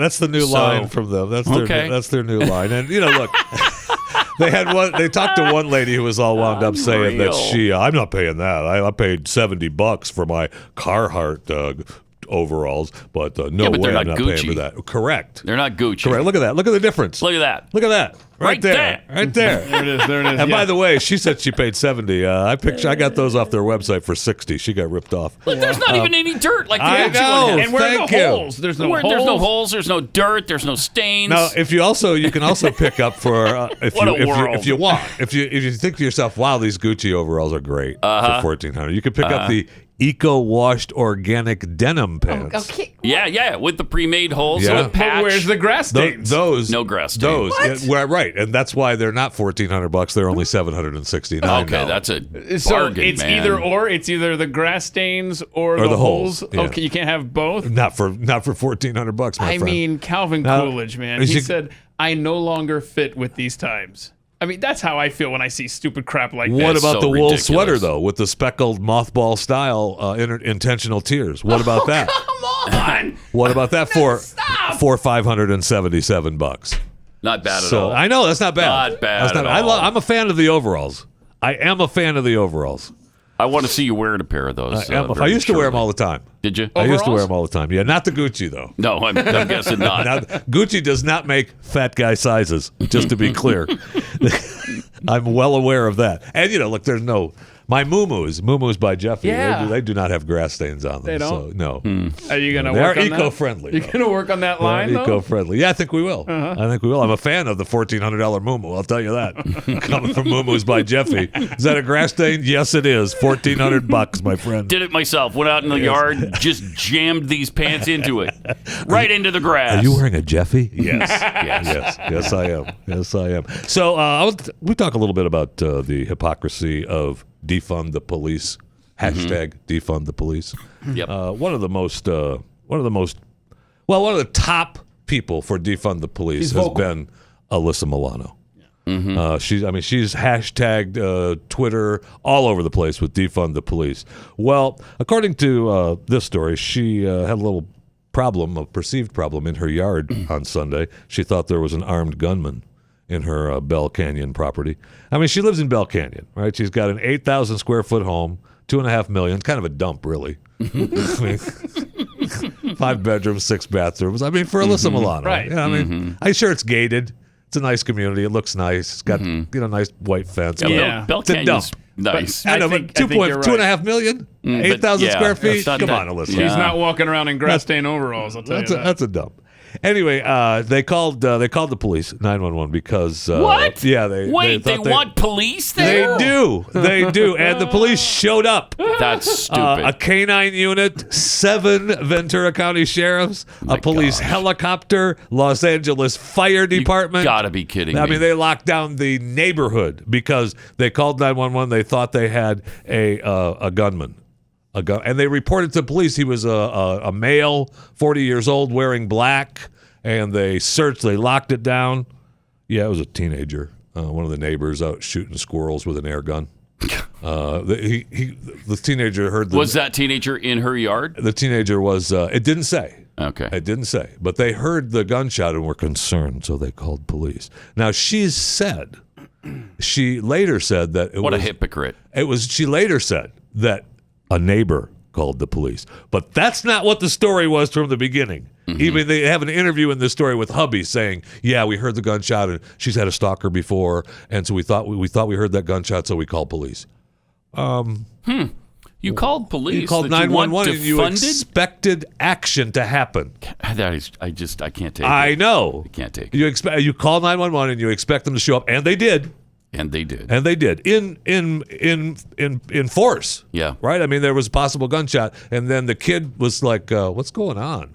line from them. That's their new line. And look, they talked to one lady who was all wound up saying that I'm not paying that. I paid $70 for my Carhartt overalls, but no way I'm not paying for that. Correct. They're not Gucci. Correct. Look at that. Look at the difference. Look at that. Look at that. Right there. Right there. There it is. And by the way, she said she paid $70. I got those off their website for $60. She got ripped off. Look, there's not even any dirt like the I know. And where are the holes? There's no holes. There's no holes. There's no dirt. There's no stains. Now, you can also pick up for if you want. If you think to yourself, wow, these Gucci overalls are great for $1,400. You can pick up the eco-washed organic denim pants. Okay. Yeah, with the pre-made holes. Yeah. So patch. But where's the grass stains? Those no grass stains. Those, right, and that's why they're not $1,400. They're only $769. Okay, that's a bargain, so it's man. either or. It's either the grass stains or the holes. Yeah. Okay, you can't have both. Not for $1,400, my friend. I mean, Calvin Coolidge, man. He said, "I no longer fit with these times." I mean, that's how I feel when I see stupid crap like that. What about the wool sweater, though, with the speckled mothball style intentional tears? What about that? Come on! What about that for $577? Not bad at all. I know that's not bad. Not bad at all. I'm a fan of the overalls. I am a fan of the overalls. I want to see you wearing a pair of those. I used to wear them all the time. Did you? I used to wear them all the time. Yeah, not the Gucci, though. No, I'm guessing not. Gucci does not make fat guy sizes, just to be clear. I'm well aware of that. And, look, there's my muumuus by Jeffy, they do not have grass stains on them. They don't? So, no. Are you going to work on that? They're eco-friendly. You're going to work on that line, though? Eco-friendly. Yeah, I think we will. I think we will. I'm a fan of the $1,400 muumuu, I'll tell you that. Coming from Muumuus by Jeffy. Is that a grass stain? Yes, it is. $1,400, my friend. Did it myself. Went out in the yard, just jammed these pants into it. Right into the grass. Are you wearing a Jeffy? Yes. Yes, I am. Yes, I am. So we talk a little bit about the hypocrisy of defund the police. Hashtag defund the police. Yep. One of the top people for defund the police has been Alyssa Milano. She's hashtagged Twitter all over the place with defund the police. Well, according to this story, she had a little perceived problem in her yard on Sunday. She thought there was an armed gunman in her Bell Canyon property. I mean, she lives in Bell Canyon, right? She's got an 8,000 square foot home, $2.5 million, kind of a dump, really. I mean, 5 bedrooms, 6 bathrooms. I mean, for Alyssa Milano, right? Yeah, I mean, I'm sure it's gated. It's a nice community. It looks nice. It's got nice white fence. Bell Canyon's nice. I know, but $2.5 million, 8,000 square feet. Come on, Alyssa. She's not walking around in grass stain overalls. I'll tell you that. That's a dump. Anyway, they called the police, 911, because what? Yeah, they want police there. They do, and the police showed up. That's stupid. A canine unit, 7 Ventura County sheriffs, a police helicopter, Los Angeles Fire Department. You gotta be kidding me. I mean, they locked down the neighborhood because they called 911. They thought they had a gunman. And they reported to police he was a male, 40 years old, wearing black, and they locked it down. Yeah, it was a teenager, one of the neighbors out shooting squirrels with an air gun. The teenager heard Was that teenager in her yard? The teenager was, it didn't say. Okay. It didn't say, but they heard the gunshot and were concerned, so they called police. Now, she later said that What a hypocrite. She later said that a neighbor called the police. But that's not what the story was from the beginning. Even they have an interview in this story with hubby saying, yeah, we heard the gunshot and she's had a stalker before, and so we thought we heard that gunshot, so we called police. You called police. You called 911 and you expected action to happen. That is, I can't take it. I know. I can't take it. You call 911 and you expect them to show up, and they did. And they did. In force. Yeah. Right? I mean, there was a possible gunshot, and then the kid was like, what's going on?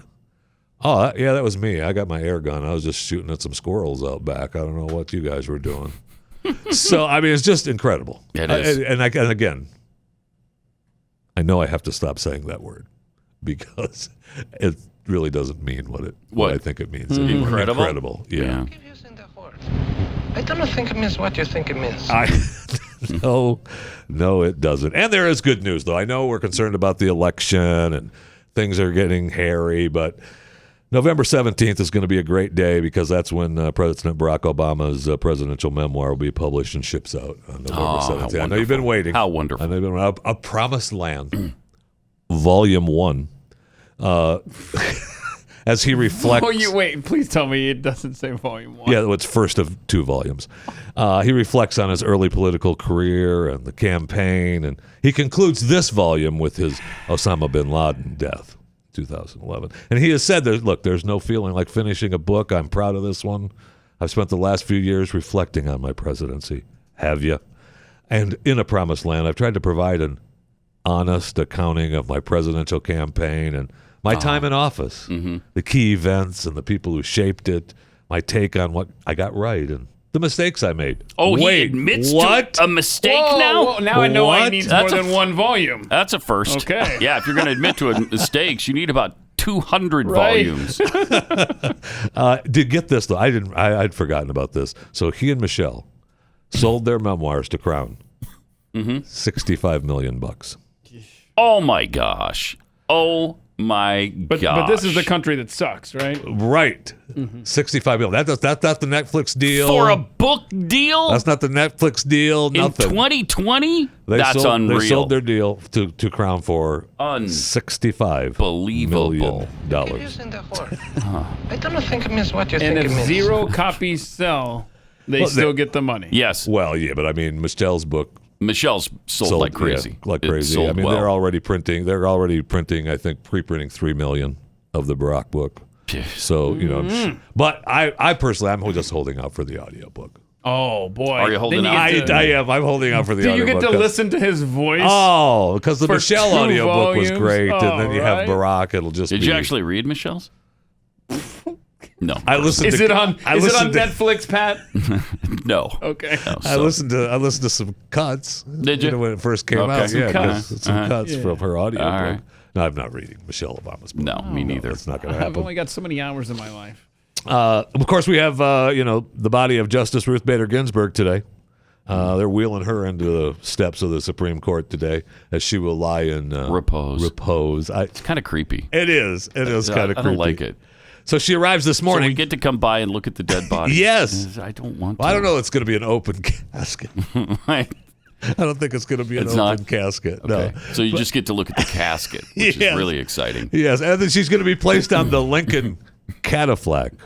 Oh, yeah, that was me. I got my air gun. I was just shooting at some squirrels out back. I don't know what you guys were doing. So, I mean, it's just incredible. It is. And again, I know I have to stop saying that word because it really doesn't mean what I think it means. Incredible? Incredible, yeah. I don't think it means what you think it means. No, it doesn't. And there is good news, though. I know we're concerned about the election and things are getting hairy, but November 17th is going to be a great day because that's when President Barack Obama's presidential memoir will be published and ships out on November 17th. I know you've been waiting. How wonderful. I know you've been waiting. A Promised Land, Volume 1. As he reflects... Wait, please tell me it doesn't say Volume 1. Yeah, it's first of 2 volumes. He reflects on his early political career and the campaign, and he concludes this volume with his Osama bin Laden death, 2011. And he has said, there's no feeling like finishing a book. I'm proud of this one. I've spent the last few years reflecting on my presidency. Have you? And in A Promised Land, I've tried to provide an honest accounting of my presidential campaign and my time in office, the key events and the people who shaped it, my take on what I got right and the mistakes I made. Oh, he admits to a mistake now? Whoa, now I know I need more than one volume. That's a first. Okay. Yeah, if you're going to admit to mistakes, you need about 200 volumes. Did get this, though. I'd forgotten about this. So he and Michelle sold their memoirs to Crown. $65 million. Oh, my gosh. Oh, my gosh. But this is the country that sucks, right? Right. $65 million. That's not the Netflix deal. For a book deal? That's not the Netflix deal. Nothing. In 2020? That's unreal. They sold their deal to Crown for $65 million. I don't think it means what you think it means. And if 0 copies sell, they still get the money. Yes. Well, yeah, but I mean, Michelle's book. Michelle's sold like crazy. Yeah, like crazy. I mean, they're already printing, I think, pre-printing 3 million of the Barack book. So, but I personally, I'm just holding out for the audiobook. Oh, boy. Are you holding out? I am. I'm holding out for the audiobook. Do you get to listen to his voice? Oh, because the Michelle audiobook was great. And then you have Barack. It'll just Did you actually read Michelle's? No. I listened. Is it on Netflix, Pat? No. Okay. No, I listened to some cuts. Did you? When it first came out? Some cuts from her audiobook. All right. No, I'm not reading Michelle Obama's book. No, me neither. It's not going to happen. I've only got so many hours in my life. Of course, we have the body of Justice Ruth Bader Ginsburg today. They're wheeling her into the steps of the Supreme Court today as she will lie in repose. It's kind of creepy. It is. It is kind of creepy. I don't like it. So she arrives this morning. So we get to come by and look at the dead body. Yes. I don't want to. Well, I don't know. It's going to be an open casket. I don't think it's going to be an open casket. Okay. No. So you just get to look at the casket, which is really exciting. Yes. And then she's going to be placed on the Lincoln catafalque,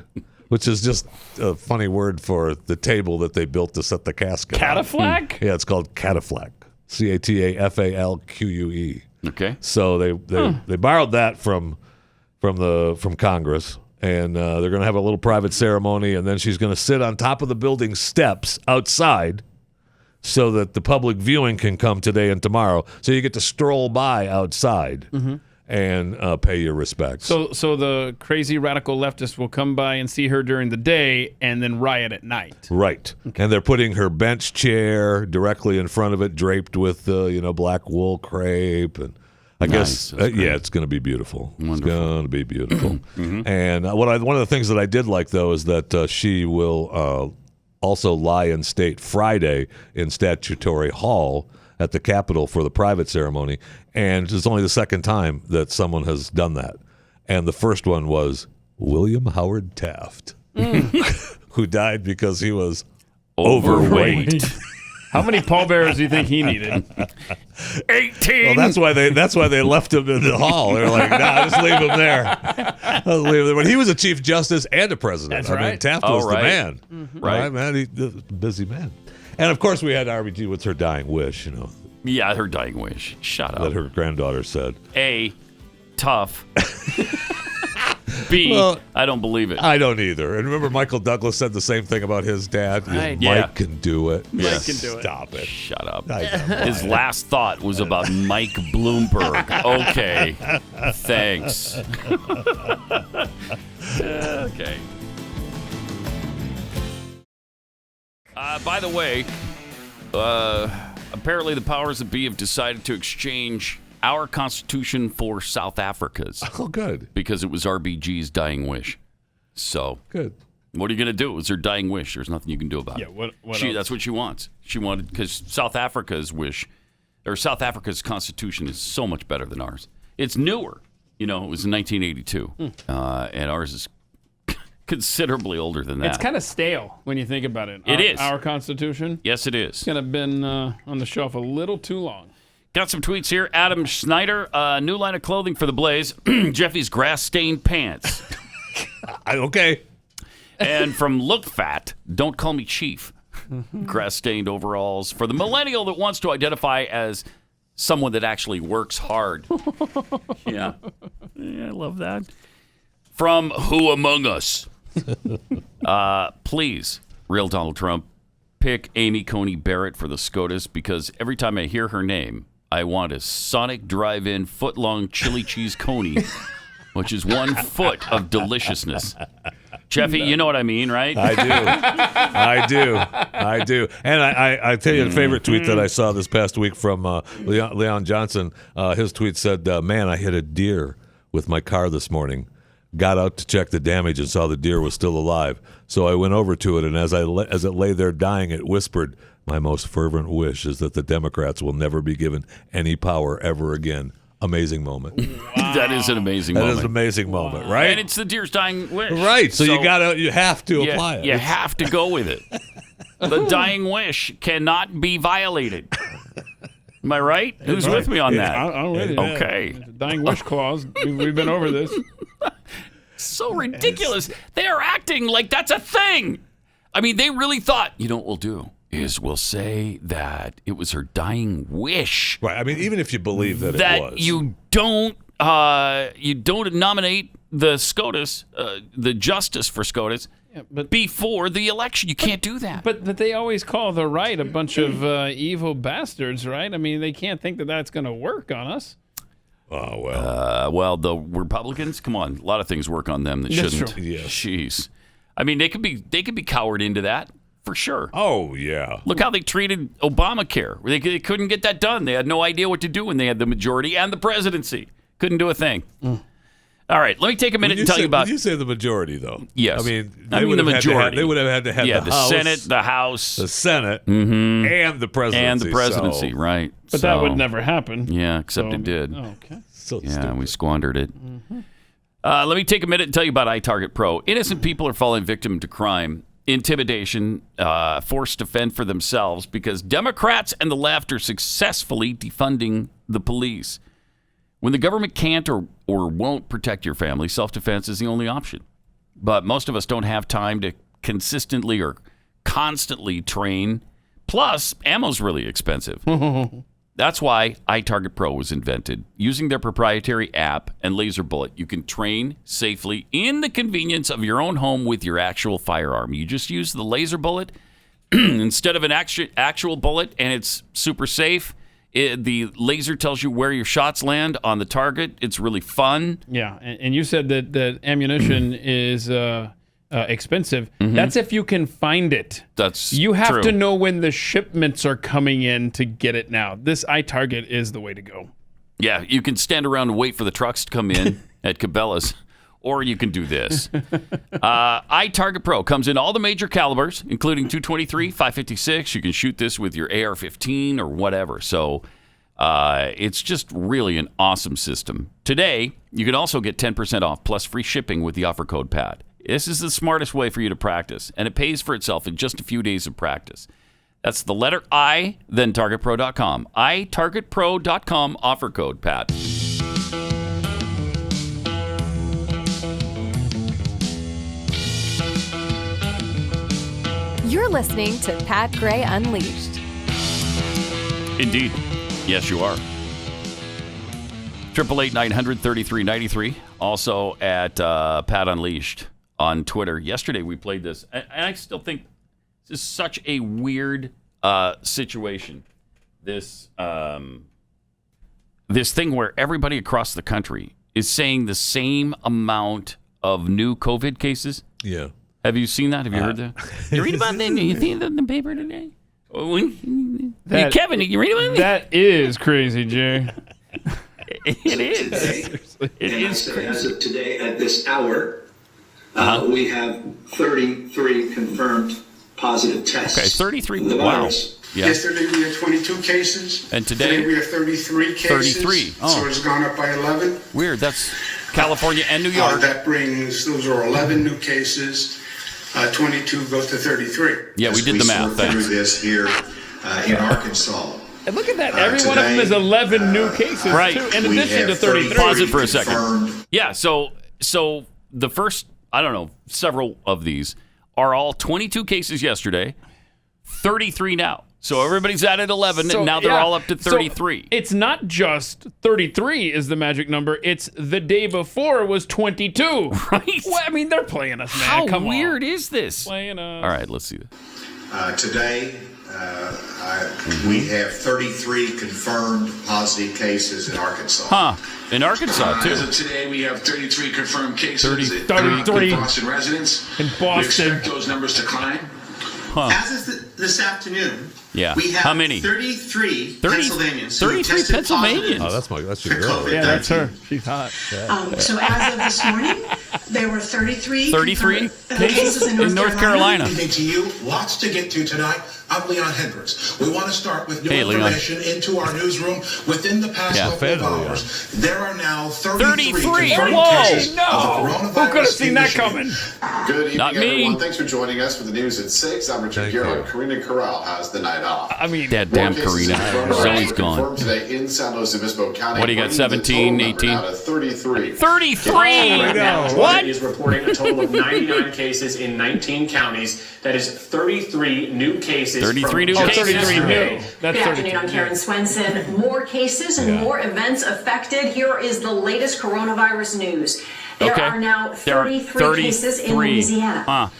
which is just a funny word for the table that they built to set the casket. Catafalque? Yeah, it's called catafalque. CATAFALQUE. Okay. So they borrowed that from Congress, and they're going to have a little private ceremony, and then she's going to sit on top of the building steps outside so that the public viewing can come today and tomorrow. So you get to stroll by outside. And pay your respects. So the crazy radical leftists will come by and see her during the day and then riot at night. Right. Okay. And they're putting her bench chair directly in front of it, draped with black wool crepe, and I guess it's going to be beautiful. Wonderful. It's going to be beautiful. And one of the things that I did like though is that she will also lie in state Friday in Statutory Hall at the Capitol for the private ceremony, and it's only the second time that someone has done that. And the first one was William Howard Taft, who died because he was overweight. How many pallbearers do you think he needed? 18. Well, that's why they left him in the hall. They're like, nah, just leave him there. But he was a chief justice and a president. That's right. Taft was the man. Right, man. He's a busy man. And of course, we had RBG with her dying wish. Yeah, her dying wish. Shut up. That her granddaughter said. A, tough. B, I don't believe it. I don't either. And remember, Michael Douglas said the same thing about his dad. Mike can do it. Mike can do it. Stop it. Shut up. His last thought was about Mike Bloomberg. Okay. Thanks. Okay. By the way, apparently the powers that be have decided to exchange our Constitution for South Africa's. Oh, good. Because it was RBG's dying wish. So, good. What are you going to do? It was her dying wish. There's nothing you can do about it. What That's what she wants. She wanted, because South Africa's Constitution is so much better than ours. It's newer. It was in 1982. And ours is considerably older than that. It's kind of stale when you think about it. It is. Our Constitution. Yes, it is. It's kind of been on the shelf a little too long. Got some tweets here. Adam Schneider, new line of clothing for the Blaze. Jeffy's grass-stained pants. Okay. And from Look Fat, don't call me Chief. Grass-stained overalls for the millennial that wants to identify as someone that actually works hard. Yeah, I love that. From Who Among Us? Please, real Donald Trump, pick Amy Coney Barrett for the SCOTUS, because every time I hear her name, I want a Sonic drive-in foot-long chili cheese coney, which is 1 foot of deliciousness. Jeffy, you know what I mean, right? I do. And I tell you the favorite tweet that I saw this past week from Leon Johnson. His tweet said, man, I hit a deer with my car this morning. Got out to check the damage and saw the deer was still alive. So I went over to it, and as it lay there dying, it whispered, my most fervent wish is that the Democrats will never be given any power ever again. Amazing moment. Wow. That is an amazing moment. That is an amazing moment, right? And it's the deer's dying wish. Right. So you have to apply it. You have to go with it. The dying wish cannot be violated. Am I right? Who's with me on that? I'm with you. Okay. The dying wish clause. We've been over this. So ridiculous. They are acting like that's a thing. I mean, they really thought, what we'll do is we'll say that it was her dying wish. Right. I mean, even if you believe that it was. You don't nominate the SCOTUS, the justice for SCOTUS, before the election. You can't do that. But they always call the right a bunch of evil bastards, right? I mean, they can't think that that's going to work on us. Oh, well. Well, the Republicans, come on, a lot of things work on them that shouldn't. True. Yes. Jeez. I mean, they could be cowered into that. For sure. Oh, yeah. Look how they treated Obamacare. They couldn't get that done. They had no idea what to do when they had the majority and the presidency. Couldn't do a thing. All right, let me take a minute and tell you about. When you say the majority, though, yes, I mean the majority. They would have had to have the House, Senate, the House, the Senate, and the presidency. So. Right? But that would never happen. Yeah, except it did. Okay. So stupid. We squandered it. Let me take a minute and tell you about iTarget Pro. Innocent people are falling victim to crime, intimidation, forced to fend for themselves because Democrats and the left are successfully defunding the police. When the government can't or won't protect your family, self-defense is the only option. But most of us don't have time to consistently or constantly train. Plus, ammo's really expensive. That's why iTarget Pro was invented. Using their proprietary app and laser bullet, you can train safely in the convenience of your own home with your actual firearm. You just use the laser bullet instead of an actual bullet, and it's super safe. The laser tells you where your shots land on the target. It's really fun. Yeah, and you said that ammunition is expensive. That's if you can find it. You have to know when the shipments are coming in to get it now. This iTarget is the way to go. Yeah, you can stand around and wait for the trucks to come in at Cabela's, or you can do this. iTarget Pro comes in all the major calibers, including .223, 5.56. You can shoot this with your AR-15 or whatever. So it's just really an awesome system. Today, you can also get 10% off plus free shipping with the offer code PAT. This is the smartest way for you to practice, and it pays for itself in just a few days of practice. That's the letter I, then targetpro.com. itargetpro.com, offer code PAT. You're listening to Pat Gray Unleashed. Indeed. Yes, you are. 888-900-3393. Also at Pat Unleashed on Twitter. Yesterday we played this, and I still think this is such a weird situation. This this thing where everybody across the country is saying the same amount of new COVID cases. Yeah. Have you seen that? Have you heard that? You read about that? You see that in the paper today? Kevin, did you read about that? That is crazy, Jay. It is. It is crazy. As of today, at this hour, we have 33 confirmed positive tests. Okay, 33. Wow. Yeah. Yesterday we had 22 cases. And today we have 33 cases. 33. Oh. So it's gone up by 11. Weird. That's California and New York. Those are 11 new cases. 22 goes to 33. Yeah, we did the math. Through this here in Arkansas. And look at that. Every one of them is 11 new cases, right. too, in addition to 33. Pause it for a second. Yeah, so the first, I don't know, several of these are all 22 cases yesterday, 33 now. So everybody's added 11, and now they're all up to 33. So it's not just 33 is the magic number. It's the day before was 22. Right. Well, I mean, they're playing us, man. How Come weird on. is this? Playing us. All right, let's see this. Today, we have 33 confirmed positive cases in Arkansas. In Arkansas, too. As of today, we have 33 confirmed cases 33 in Boston residents. In Boston. We expect those numbers to climb. As of this afternoon, yeah. we have How many? 33 Pennsylvanians. 33 Pennsylvanians. Oh, that's your girl. Yeah, that's her. She's hot. So as of this morning, there were 33 cases in North Carolina. Evening to you. Lots to get to tonight. I'm Leon Hendricks. We want to start with new information into our newsroom. Within the past couple of hours, there are now 33 confirmed cases of the coronavirus. Who could have seen that coming? Good evening, Not me. everyone. Thanks for joining us for the news at 6. I'm Richard Garrett. Karina Corral has the night off. I mean, that damn Karina. Zoe's gone. Confirmed today in San Luis Obispo County. What do you got, 17, 18? Out of 33. 33! What? Is reporting a total of 99 cases in 19 counties. That is 33 new cases. 33 new cases. 33 new. Good afternoon, I'm Karen Swenson. More cases and more events affected. Here is the latest coronavirus news. There are now 33 cases in Louisiana.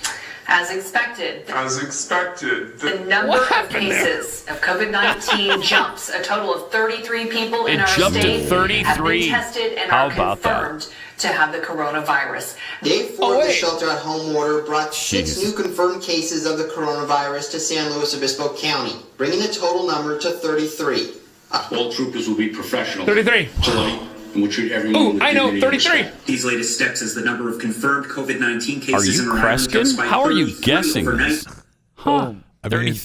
As expected. The number of cases of COVID-19 jumps. A total of 33 people in our state have been tested and are confirmed to have the coronavirus. Day 4 of the shelter-at-home order brought 6 new confirmed cases of the coronavirus to San Luis Obispo County, bringing the total number to 33. All troopers will be professional. 33. and we'll treat everyone with I know, dignity and 33. respect. These latest steps as the number of confirmed COVID-19 cases Are you in Rhode Island drops Kreskin? by How are you 33 guessing overnight. this? Huh. I mean,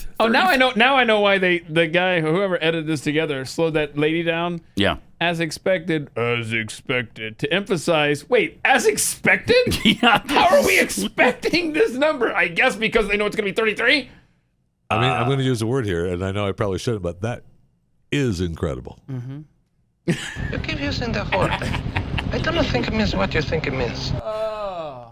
now I know why the guy, whoever edited this together, slowed that lady down. Yeah. As expected, to emphasize, wait, as expected? Yeah. How are we expecting this number? I guess because they know it's going to be 33? I mean, I'm going to use a word here, and I know I probably shouldn't, but that is incredible. You keep using the word. I don't think it means what you think it means.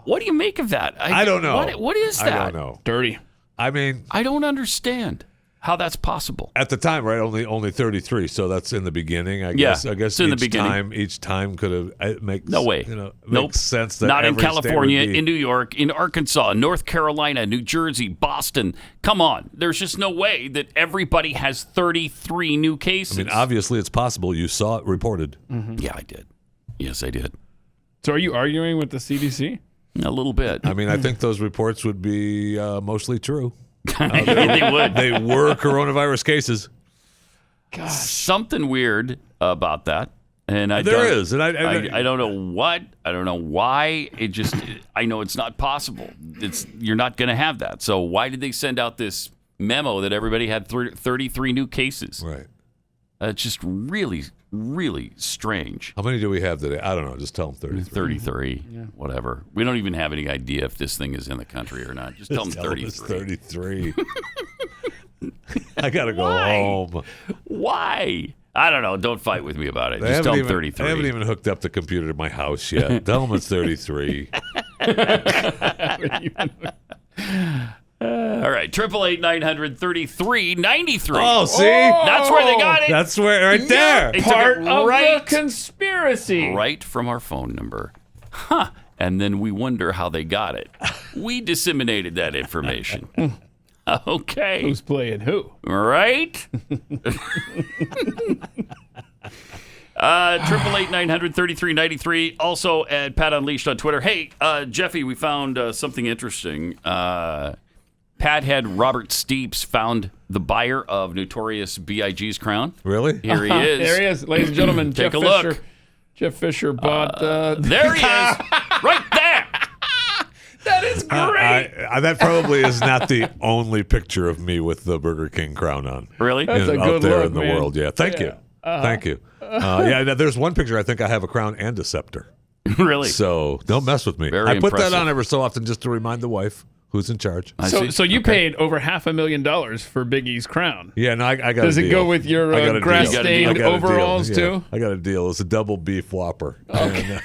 What do you make of that? I don't know. What is that? I don't know. Dirty. I mean, I don't understand how that's possible. At the time, right? Only 33. So that's in the beginning. I Yeah, guess. I guess it's in the beginning. Each time could have it makes No way. makes sense that not in every state would California, be- in New York, in Arkansas, North Carolina, New Jersey, Boston. Come on, there's just no way that everybody has 33 new cases. I mean, obviously, it's possible. You saw it reported. Yeah, I did. Yes, I did. So are you arguing with the CDC? A little bit. I mean, I think those reports would be mostly true. They would. They were coronavirus cases. Gosh. Something weird about that. And I There don't- is, and I don't know what. I don't know why. It just. I know it's not possible. You're not going to have that. So why did they send out this memo that everybody had 33 new cases? Right. It's just really, really strange. How many do we have today? I don't know. Just tell them 33. 33. Whatever. We don't even have any idea if this thing is in the country or not. Just tell them 33. It's 33. I gotta go Why? home. Why? I don't know. Don't fight with me about it. They Just tell them haven't 33. I haven't even hooked up the computer to my house yet. Tell them it's 33. All right, 888-900-3393. Oh, see? That's where they got it. That's where, right there. They took Part it of right, the conspiracy. right from our phone number. Huh. And then we wonder how they got it. We disseminated that information. Okay. Who's playing who? Right? 888-900-3393. Also at Pat Unleashed on Twitter. Hey, Jeffy, we found something interesting. Pat had Robert Steeps found the buyer of Notorious B.I.G.'s crown. Really? Here he is. There he is, ladies and gentlemen. Take Jeff a look. Fisher. Jeff Fisher bought. There he is. Right there. That is great. That probably is not the only picture of me with the Burger King crown on. Really? That's a out good there look, in the man. world. Yeah. Thank you. Thank you. Yeah. There's one picture I think I have a crown and a scepter. Really? So don't mess with me. Very I put impressive. that on every so often just to remind the wife who's in charge. So you paid over $500,000 for Big E's crown. Yeah, no, I got Does a it deal. go with your I got a deal. grass-stained I got a deal. overalls, Yeah, too? I got a deal. It's a double beef Whopper. Okay.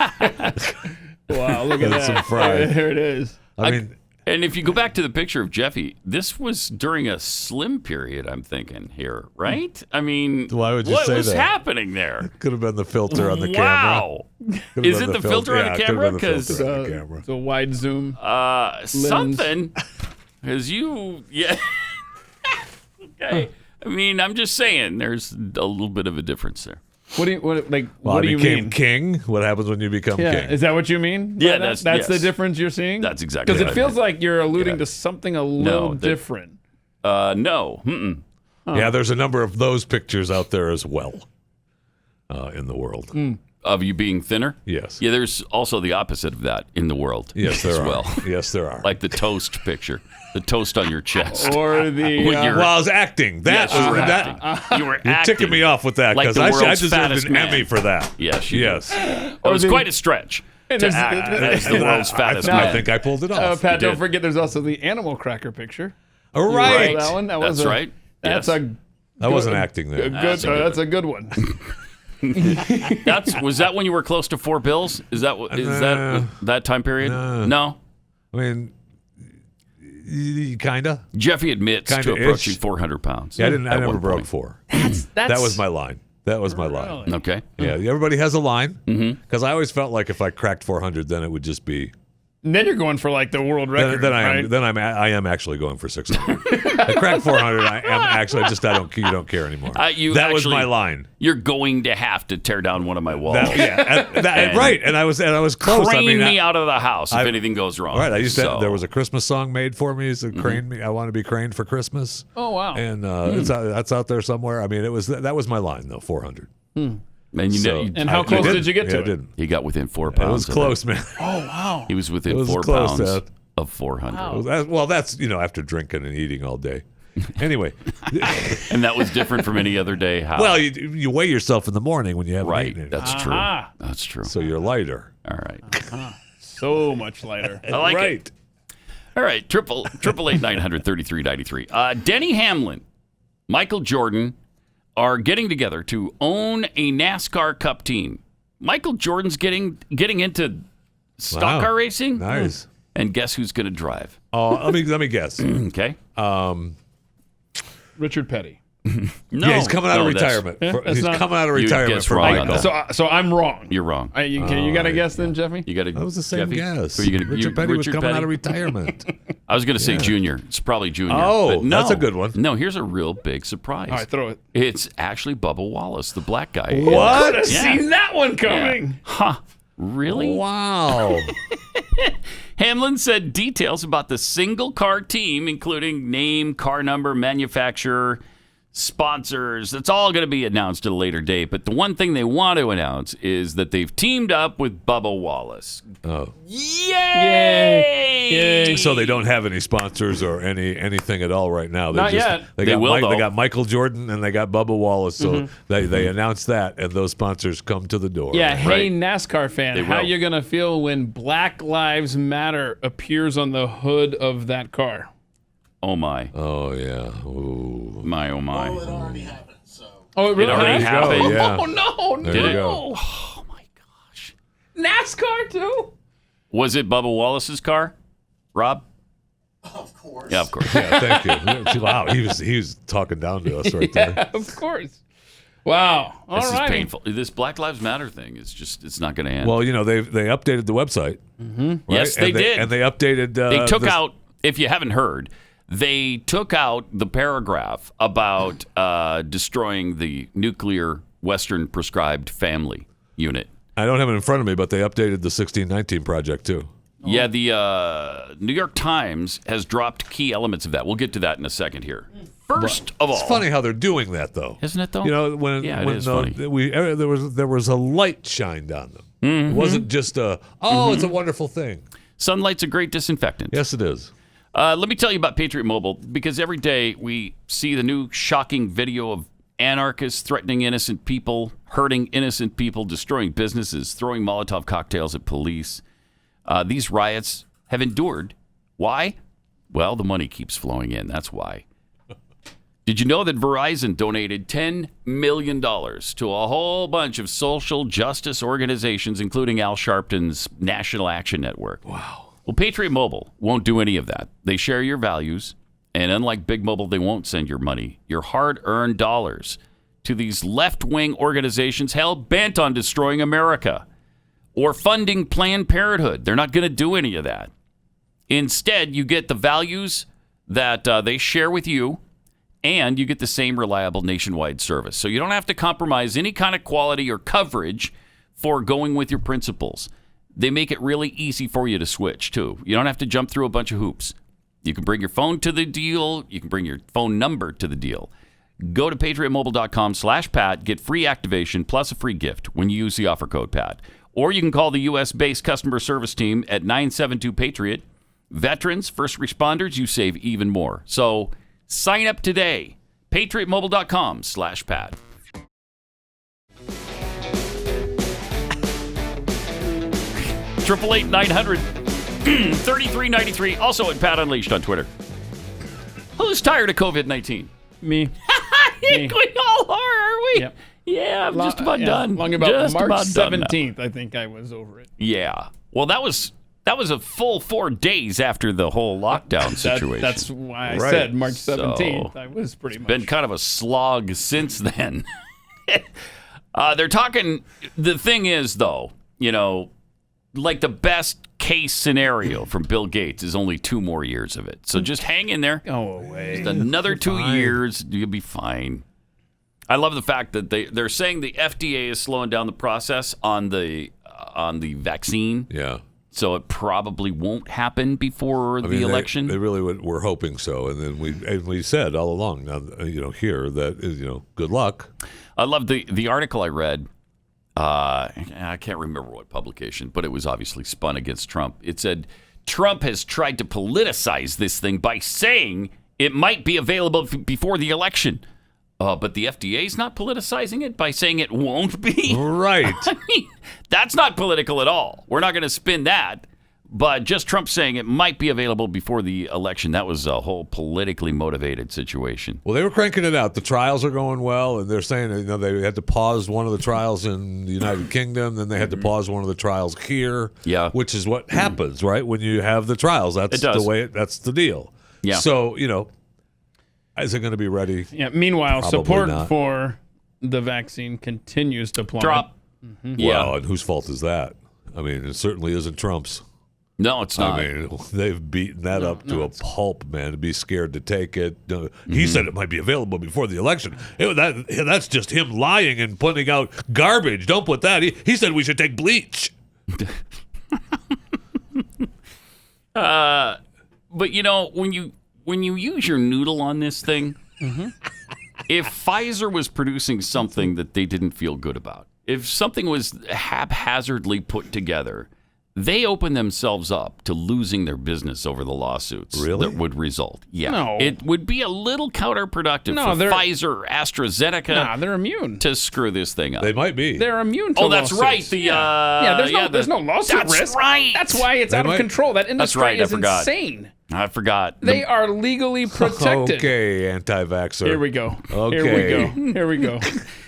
Wow, look at And that. some fries. There it is. I mean, And if you go back to the picture of Jeffy, this was during a slim period, I'm thinking here, right? I mean, why would you what say was that? happening there? Could have been the filter on the Wow. camera. Could've Is been it the filter on yeah, the could've camera? been the Because filter on the camera. It's a wide zoom. something. Because yeah. Okay. I mean, I'm just saying there's a little bit of a difference there. What do you Well, what do I you became mean? king. What happens when you become Yeah, king? is that what you mean? by Yeah, that? that's the yes. difference you're seeing. That's exactly because what it I feels mean. like you're alluding to something a little that- different. No. Mm-mm. Yeah, there's a number of those pictures out there as well in the world. Of you being thinner? Yes. Yeah, there's also the opposite of that in the world. Yes, there as are. well. Yes, there are. Like the toast picture, the toast on your chest. Or the When you're- Well, I was acting. That Yes, you were was acting. You were You're acting ticking me off with that like because the I world's deserved fattest an man. Emmy for that. Yes, you Yes. It was quite a stretch to there's- act as the world's fattest I man. think I pulled it off. Pat, You don't did. forget there's also the animal cracker picture. All You right. remember that one? That That's was right. That's Yes. I wasn't acting there. That's a good one. Was that when you were close to $4 bills? Is that time period? No. I mean, kinda. Jeffy admits to Kinda-ish. approaching 400 pounds. Yeah, I at never one broke point. 4. That's That was my line. That was my line. Okay. Yeah, everybody has a line. Because I always felt like if I cracked 400, then it would just be. And then you're going for like the world record. Then I right? am. I am actually going for 600. I cracked 400. I am actually. You don't care anymore. That was my line. You're going to have to tear down one of my walls. Right. And I was close. Crane me out of the house if anything goes wrong. Right. I used to. So- There was a Christmas song made for me. So crane me. I want to be craned for Christmas. Oh wow. And that's out there somewhere. I mean, that was my line though. 400. And how close did you get to it? Didn't. He got within 4 pounds. It was close, man. Oh, wow. He was within was 4 close, pounds of 400. Wow. Well, that's after drinking and eating all day. Anyway, and that was different from any other day. How? Well, you weigh yourself in the morning when you haven't eaten it. That's true. That's true. So you're lighter. All right. So much lighter. I like it. All right. 888-900-3393. Denny Hamlin, Michael Jordan are getting together to own a NASCAR Cup team. Michael Jordan's getting into stock car racing. Nice. And guess who's going to drive? Oh, let me guess. Okay. Richard Petty. No, he's coming out of retirement. He's coming out of retirement for Michael. So I'm wrong. You're wrong. You got to guess then, Jeffy? That was the same guess. Richard Petty was coming out of retirement. I was going to say Junior. It's probably Junior. Oh, no, that's a good one. No, here's a real big surprise. All right, throw it. It's actually Bubba Wallace, the black guy. What? Could have seen that one coming. Yeah. Huh. Really? Wow. Hamlin said details about the single car team, including name, car number, manufacturer, sponsors. That's all going to be announced at a later date. But the one thing they want to announce is that they've teamed up with Bubba Wallace. Oh. Yay! So they don't have any sponsors or anything at all right now. Not yet. They got Michael Jordan and they got Bubba Wallace. So they announced that, and those sponsors come to the door. Yeah. Hey, NASCAR fan, how you gonna feel when Black Lives Matter appears on the hood of that car? Oh my. Oh yeah. Ooh. My oh my. Oh, it already happened. So. Oh, it really already happened. Yeah. Oh no! There you go. Oh my gosh. NASCAR too. Was it Bubba Wallace's car, Rob? Of course. Yeah, of course. Yeah, thank you. Wow, he was talking down to us right there. Yeah, of course. Wow. This is painful. This Black Lives Matter thing is it's not going to end. Well, they updated the website. Right? Yes, they did. And they updated. They took out, if you haven't heard, they took out the paragraph about destroying the nuclear Western prescribed family unit. I don't have it in front of me, but they updated the 1619 project too. Yeah, the New York Times has dropped key elements of that. We'll get to that in a second here. First of all, it's funny how they're doing that, though. Isn't it, though? When it is funny. There was a light shined on them. Mm-hmm. It wasn't just it's a wonderful thing. Sunlight's a great disinfectant. Yes, it is. Let me tell you about Patriot Mobile, because every day we see the new shocking video of anarchists threatening innocent people, hurting innocent people, destroying businesses, throwing Molotov cocktails at police. These riots have endured. Why? Well, the money keeps flowing in. That's why. Did you know that Verizon donated $10 million to a whole bunch of social justice organizations, including Al Sharpton's National Action Network? Wow. Well, Patriot Mobile won't do any of that. They share your values, and unlike Big Mobile, they won't send your money, your hard-earned dollars, to these left-wing organizations hell-bent on destroying America or funding Planned Parenthood. They're not going to do any of that. Instead, you get the values that they share with you, and you get the same reliable nationwide service. So you don't have to compromise any kind of quality or coverage for going with your principles. They make it really easy for you to switch, too. You don't have to jump through a bunch of hoops. You can bring your phone to the deal. You can bring your phone number to the deal. Go to patriotmobile.com/Pat. Get free activation plus a free gift when you use the offer code PAT. Or you can call the U.S.-based customer service team at 972-PATRIOT. Veterans, first responders, you save even more. So sign up today. patriotmobile.com/Pat. Triple 888-900-3393. Also at Pat Unleashed on Twitter. Who's tired of COVID-19? Me. We all are we? Yep. Yeah, I'm just about done. Long about just March about 17th, I think I was over it. Yeah. Well, that was a full 4 days after the whole lockdown situation. That's why I said March 17th. I was pretty much. Been kind of a slog since then. They're talking. The thing is, though, like the best case scenario from Bill Gates is only 2 more years of it. So just hang in there. Go away. Just another 2 years, you'll be fine. I love the fact that they're saying the FDA is slowing down the process on the vaccine. Yeah. So it probably won't happen before the election. They really were hoping so, and then we said all along, here that good luck. I love the article I read. I can't remember what publication, but it was obviously spun against Trump. It said Trump has tried to politicize this thing by saying it might be available before the election. But the FDA's not politicizing it by saying it won't be. Right. I mean, that's not political at all. We're not going to spin that. But just Trump saying it might be available before the election, that was a whole politically motivated situation. Well, they were cranking it out. The trials are going well, and they're saying they had to pause one of the trials in the United Kingdom, then they had to pause one of the trials here. Yeah. Which is what happens, right? When you have the trials, that's the way. That's the deal. Yeah. So is it going to be ready? Yeah. Meanwhile, Probably support not. for the vaccine continues to plummet. Drop. Well, and whose fault is that? I mean, it certainly isn't Trump's. No, it's not. I mean, they've beaten that up to a pulp, man, to be scared to take it. He said it might be available before the election. That's just him lying and putting out garbage. Don't put that. He said we should take bleach. But when you use your noodle on this thing, if Pfizer was producing something that they didn't feel good about, if something was haphazardly put together, they open themselves up to losing their business over the lawsuits that would result. Yeah. No. It would be a little counterproductive for Pfizer or AstraZeneca they're immune to screw this thing up. They might be. They're immune to that's lawsuits. right. There's no lawsuit that's risk. right. That's why it's out of control. That industry right. is I forgot. insane. I forgot. They are legally protected. Okay, anti-vaxxer. Here we go. Okay. Here we go.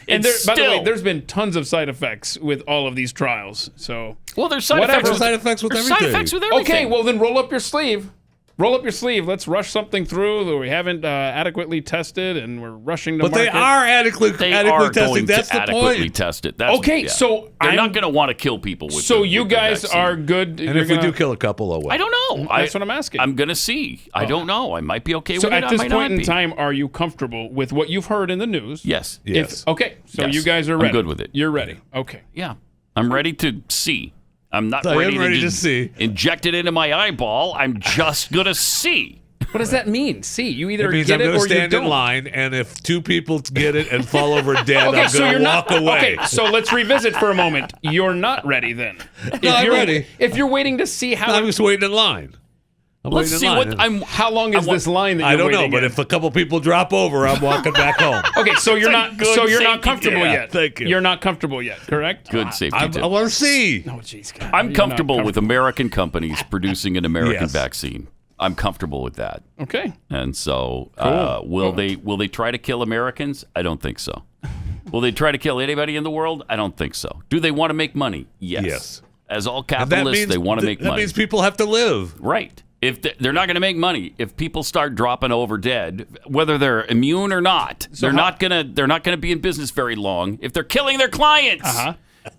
And by the way, there's been tons of side effects with all of these trials. So there's side effects. There's side effects with everything. Side effects with everything. Okay, well then roll up your sleeve. Roll up your sleeve. Let's rush something through that we haven't adequately tested, and we're rushing to But market. they are adequately testing. That's the adequately point. test it. That's, Okay, so they're I'm- not going to want to kill people with. So the, you with the guys vaccine. are good. And if we do kill a couple, oh well. I don't know. That's what I'm asking. I'm going to see. I don't know. I might be okay So with it. at this I might point not in be. time, are you comfortable with what you've heard in the news? Yes. Okay, so Yes. you guys are I'm ready. good with it. You're ready. Okay. Yeah. I'm ready to see. I'm not I am ready, ready to just see. inject it into my eyeball. I'm just going to see. What does that mean? See, you either It means get I'm it going to or you stand in don't. line, and if two people get it and fall over dead, Okay, I'm so going you're to not walk away. Okay, so let's revisit for a moment. You're not ready then. I'm ready. If you're waiting to see how I'm just waiting in line. Let's see what I'm. how long is this line that you're I don't know, waiting but in? if a couple people drop over, I'm walking back home. Okay, so you're not good so you're not safety comfortable tip. yet. Thank you. You're not comfortable yet, correct? Good safety I tip. want to see. Oh, jeez, God. I'm You're comfortable not with American companies producing an American Yes. vaccine. I'm comfortable with that. Okay. And so, Cool. will they try to kill Americans? I don't think so. Will they try to kill anybody in the world? I don't think so. Do they want to make money? Yes. As all And that capitalists, means they want to make that money. means people have to live. Right. If they're not going to make money, if people start dropping over dead, whether they're immune or not, they're not gonna be in business very long. If they're killing their clients,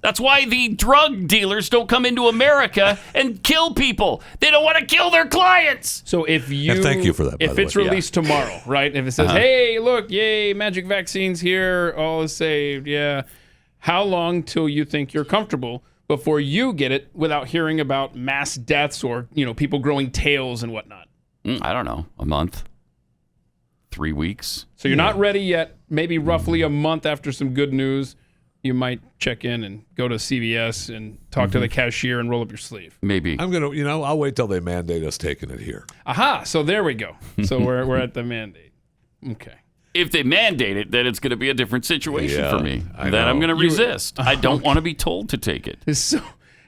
that's why the drug dealers don't come into America and kill people. They don't want to kill their clients. So if you And thank you for that, by if the it's way. released tomorrow, right? If it says, "Hey, look, yay, magic vaccines here, all is saved." Yeah. How long till you think you're comfortable before you get it without hearing about mass deaths or, people growing tails and whatnot? I don't know, a month, 3 weeks. So you're not ready yet. Maybe roughly a month after some good news, you might check in and go to CVS and talk to the cashier and roll up your sleeve. Maybe. I'm gonna, I'll wait till they mandate us taking it here. Aha! So there we go. So we're at the mandate. Okay. If they mandate it, then it's going to be a different situation Yeah, for me. I Then I'm know. going to resist. I don't want to be told to take it.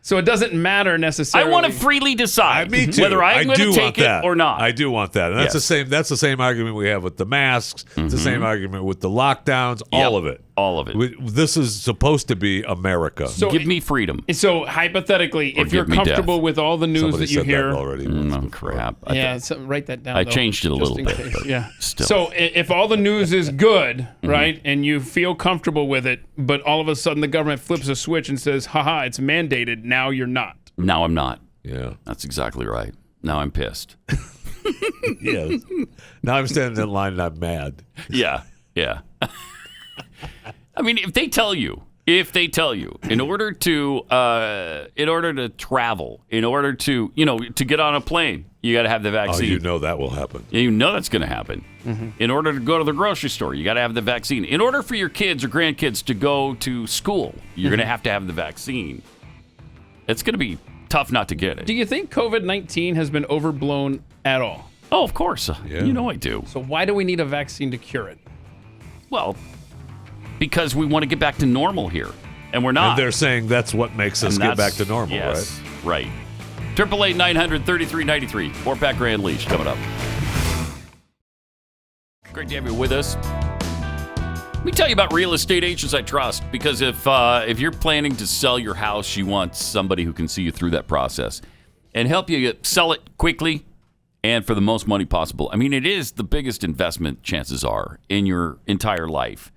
So it doesn't matter I necessarily. want to freely decide Me too. whether I'm going do to take want it that. or not. I do want that. And that's Yes. That's the same argument we have with the masks. It's the same argument with the lockdowns. All of it. All of it. This is supposed to be America. So Give me freedom. So hypothetically, Or if you're give me comfortable death. with all the news Somebody that you said hear, that already. Oh, crap. write that down. I though, changed it a just little in bit, case. but Yeah. still. So if all the news is good, right, and you feel comfortable with it, but all of a sudden the government flips a switch and says, "Haha, it's mandated." Now you're not. Now I'm not. Yeah. That's exactly right. Now I'm pissed. Yeah. Now I'm standing in line and I'm mad. Yeah. I mean, if they tell you if they tell you in order to travel, in order to to get on a plane, you got to have the vaccine. Oh, you know that will happen. You know that's going to happen. Mm-hmm. In order to go to the grocery store, you got to have the vaccine. In order for your kids or grandkids to go to school, you're going to have the vaccine. It's going to be tough not to get it. Do you think COVID-19 has been overblown at all? Oh, of course. Yeah. You know I do. So why do we need a vaccine to cure it? Well, because we want to get back to normal here, and we're not. And they're saying that's what makes us get back to normal, yes, right? 888-900-3393. More Pat Gray Unleashed coming up. Great to have you with us. Let me tell you about Real Estate Agents I Trust, because if you're planning to sell your house, you want somebody who can see you through that process and help you sell it quickly and for the most money possible. I mean, it is the biggest investment, chances are, in your entire life.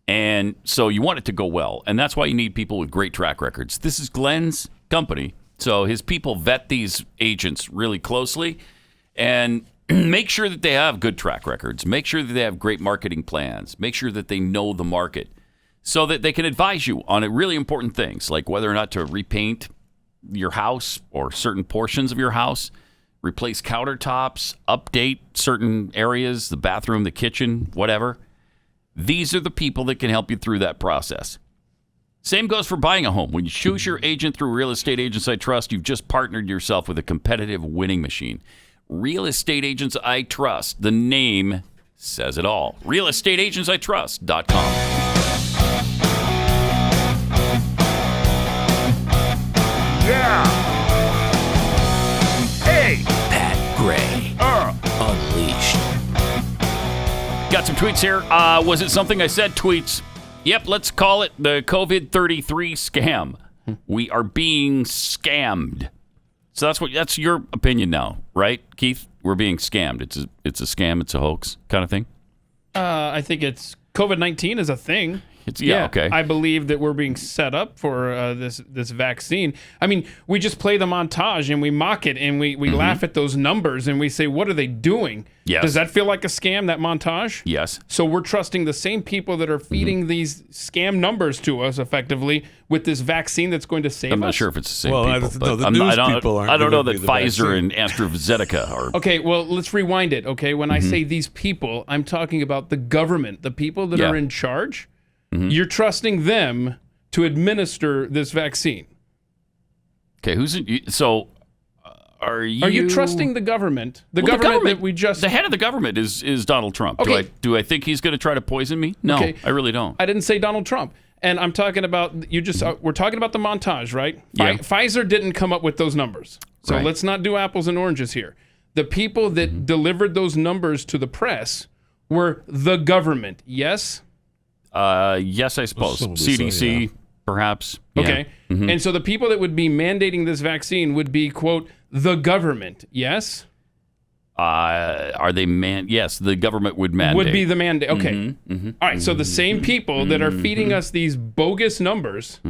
And so you want it to go well. And that's why you need people with great track records. This is Glenn's company. So his people vet these agents really closely and make sure that they have good track records. Make sure that they have great marketing plans. Make sure that they know the market so that they can advise you on really important things, like whether or not to repaint your house or certain portions of your house, replace countertops, update certain areas, the bathroom, the kitchen, whatever. These are the people that can help you through that process. Same goes for buying a home. When you choose your agent through Real Estate Agents I Trust, you've just partnered yourself with a competitive winning machine. Real Estate Agents I Trust. The name says it all. RealEstateAgentsITrust.com. Yeah. Hey. Pat Gray. Unleashed. Got some tweets here. Was it something I said? Tweets. Yep, let's call it the COVID-33 scam. We are being scammed. So that's your opinion now, right, Keith? We're being scammed. It's a scam. It's a hoax kind of thing. I think it's COVID-19 is a thing. Okay. I believe that we're being set up for this vaccine. I mean, we just play the montage and we mock it and we laugh at those numbers and we say, what are they doing? Yes. Does that feel like a scam, that montage? Yes. So we're trusting the same people that are feeding these scam numbers to us effectively with this vaccine that's going to save us? I'm not sure if it's the same Well, people. the news people aren't I don't know gonna that be the Pfizer vaccine. and AstraZeneca are. Okay, well, let's rewind it, okay? When I say these people, I'm talking about the government, the people that are in charge. You're trusting them to administer this vaccine. Okay, so are you? Are you trusting the government? The government that we just... The head of the government is Donald Trump. Okay. Do I think he's going to try to poison me? No, Okay. I really don't. I didn't say Donald Trump. And I'm talking about, we're talking about the montage, right? Yeah. Pfizer didn't come up with those numbers. So Right. let's not do apples and oranges here. The people that delivered those numbers to the press were the government, yes? Yes, I suppose. CDC, perhaps. Yeah. Okay. And so the people that would be mandating this vaccine would be, quote, the government, yes? Are they Yes, the government would mandate. Would be the mandate. Okay. All right. So the same people that are feeding us these bogus numbers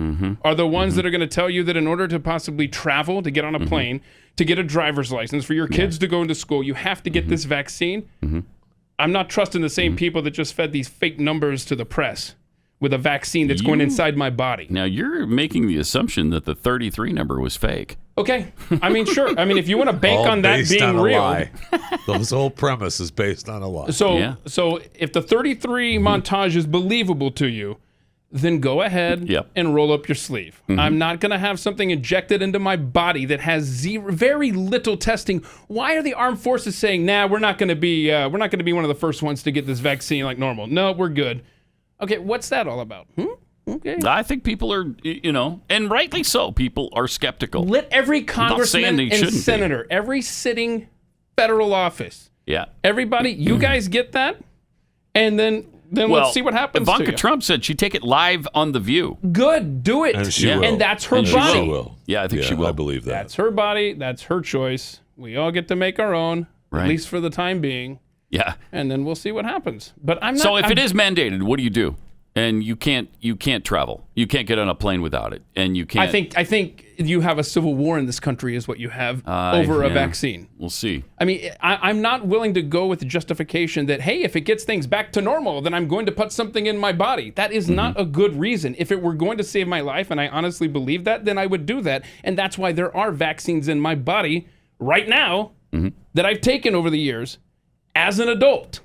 are the ones that are going to tell you that in order to possibly travel, to get on a plane, to get a driver's license, for your kids to go into school, you have to get this vaccine. I'm not trusting the same people that just fed these fake numbers to the press with a vaccine that's going inside my body. Now, you're making the assumption that the 33 number was fake. Okay. I mean, sure. I mean, if you want to bank on that based being on a real. lie. The whole premise is based on a lie. So if the 33 montage is believable to you, then go ahead and roll up your sleeve. I'm not going to have something injected into my body that has very little testing. Why are the armed forces saying, "Nah, we're not going to be one of the first ones to get this vaccine like normal"? No, we're good. Okay, what's that all about? Okay. I think people are, and rightly so. People are skeptical. Let every congressman they and shouldn't be. senator, every sitting federal office, Yeah. everybody, you guys get that, and then let's see what happens. Ivanka to you. Trump said she'd take it live on The View. Good, do it. And she will. And that's her And body. She will. Yeah, I think she will. I believe that. That's her body. That's her choice. We all get to make our own, Right. at least for the time being. Yeah. And then we'll see what happens. But I'm not. So if it is mandated, what do you do? And you can't travel. You can't get on a plane without it, and you can't. I think you have a civil war in this country, is what you have over a vaccine. We'll see. I mean, I'm not willing to go with the justification that, hey, if it gets things back to normal, then I'm going to put something in my body. That is not a good reason. If it were going to save my life, and I honestly believe that, then I would do that. And that's why there are vaccines in my body right now that I've taken over the years as an adult.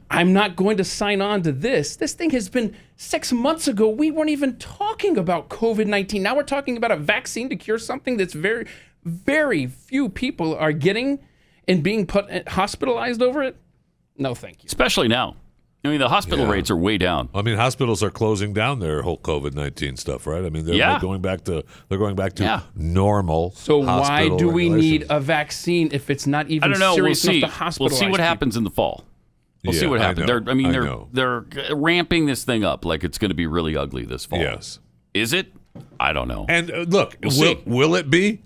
I'm not going to sign on to this. This thing has been 6 months ago. We weren't even talking about COVID-19. Now we're talking about a vaccine to cure something that's very, very few people are getting and being hospitalized over it. No, thank you. Especially now. I mean, the hospital rates are way down. I mean, hospitals are closing down their whole COVID-19 stuff, right? I mean, they're going back to normal. So why do we need a vaccine if it's not even serious enough to hospitalize? We'll see what happens in the fall. We'll see what happens. They're ramping this thing up like it's going to be really ugly this fall. Yes. Is it? I don't know. And look, will it be?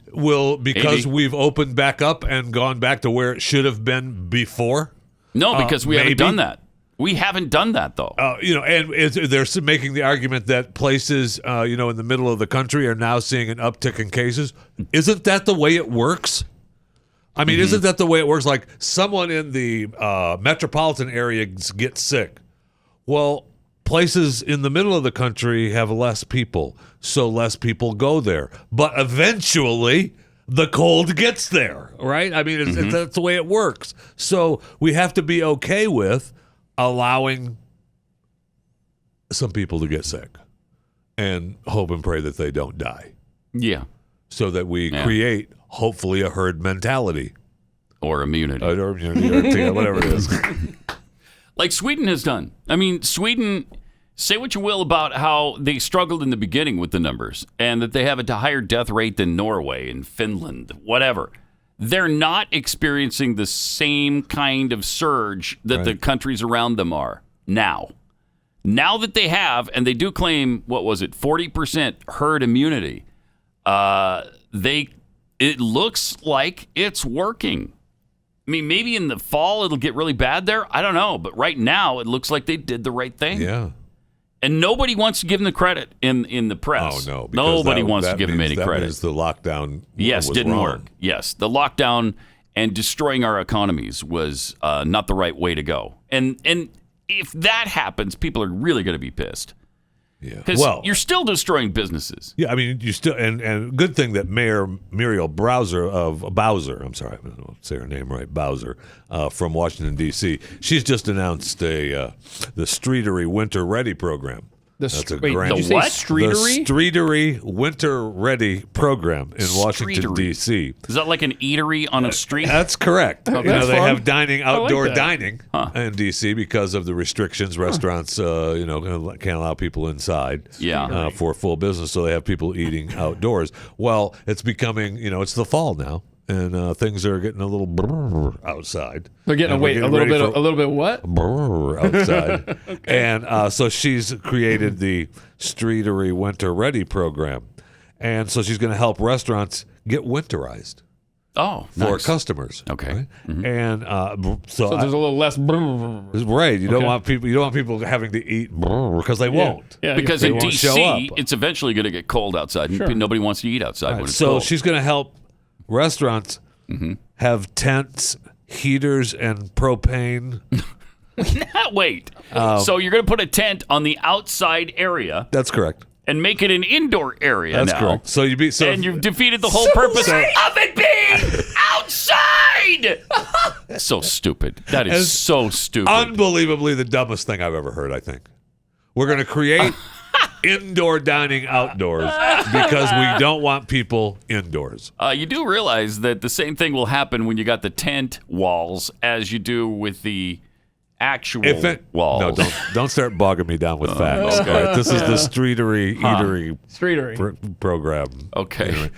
Because we've opened back up and gone back to where it should have been before? No, because we haven't done that. We haven't done that, though. And they're making the argument that places, in the middle of the country are now seeing an uptick in cases. Isn't that the way it works? I mean, isn't that the way it works? Like, someone in the metropolitan area gets sick. Well, places in the middle of the country have less people, so less people go there. But eventually, the cold gets there, right? I mean, that's the way it works. So we have to be okay with allowing some people to get sick and hope and pray that they don't die. Yeah. So that we create, hopefully, a herd mentality. Or immunity. Or whatever it is. Like Sweden has done. I mean, Sweden, say what you will about how they struggled in the beginning with the numbers and that they have a higher death rate than Norway and Finland, whatever. They're not experiencing the same kind of surge that the countries around them are now. Now that they have, and they do claim, 40% herd immunity, it looks like it's working. I mean, maybe in the fall it'll get really bad there. I don't know. But right now it looks like they did the right thing. Yeah. And nobody wants to give them the credit in the press. Oh, no. Nobody wants to give them any credit. That means the lockdown didn't wrong. work. Yes, the lockdown and destroying our economies was not the right way to go. And if that happens, people are really going to be pissed. Yeah. Because you're still destroying businesses. Yeah, I mean, you still and good thing that Mayor Muriel Bowser, I'm sorry, I don't say her name right, Bowser, from Washington D.C. She's just announced the Streetery Winter Ready program. Did you say Streetery? The Streetery Winter Ready program in Washington D.C. Is that like an eatery on a street? That's correct. Okay. They have outdoor like dining in D.C. because of the restrictions. Restaurants, can't allow people inside. For full business, so they have people eating outdoors. Well, it's becoming, it's the fall now. And things are getting a little brrr outside. They're getting a little bit what? Brrr outside. Okay. And so she's created the Streetery Winter Ready program. And so she's going to help restaurants get winterized. Oh, for customers. Okay. Right? And so there's a little less brrr. Right. You don't want people having to eat brrr because they won't. Yeah, because in D.C., it's eventually going to get cold outside. Sure. And nobody wants to eat outside when it's cold. So she's going to help restaurants have tents, heaters, and propane. Wait. So you're going to put a tent on the outside area. That's correct. And make it an indoor area That's now. correct. So and you've defeated the whole purpose of it being outside. So stupid. That is so stupid. Unbelievably the dumbest thing I've ever heard, I think. We're going to create indoor dining outdoors because we don't want people indoors. You do realize that the same thing will happen when you got the tent walls as you do with the actual walls. No, don't start bogging me down with facts. Okay. Right? This is the Streetery program. Okay. Anyway.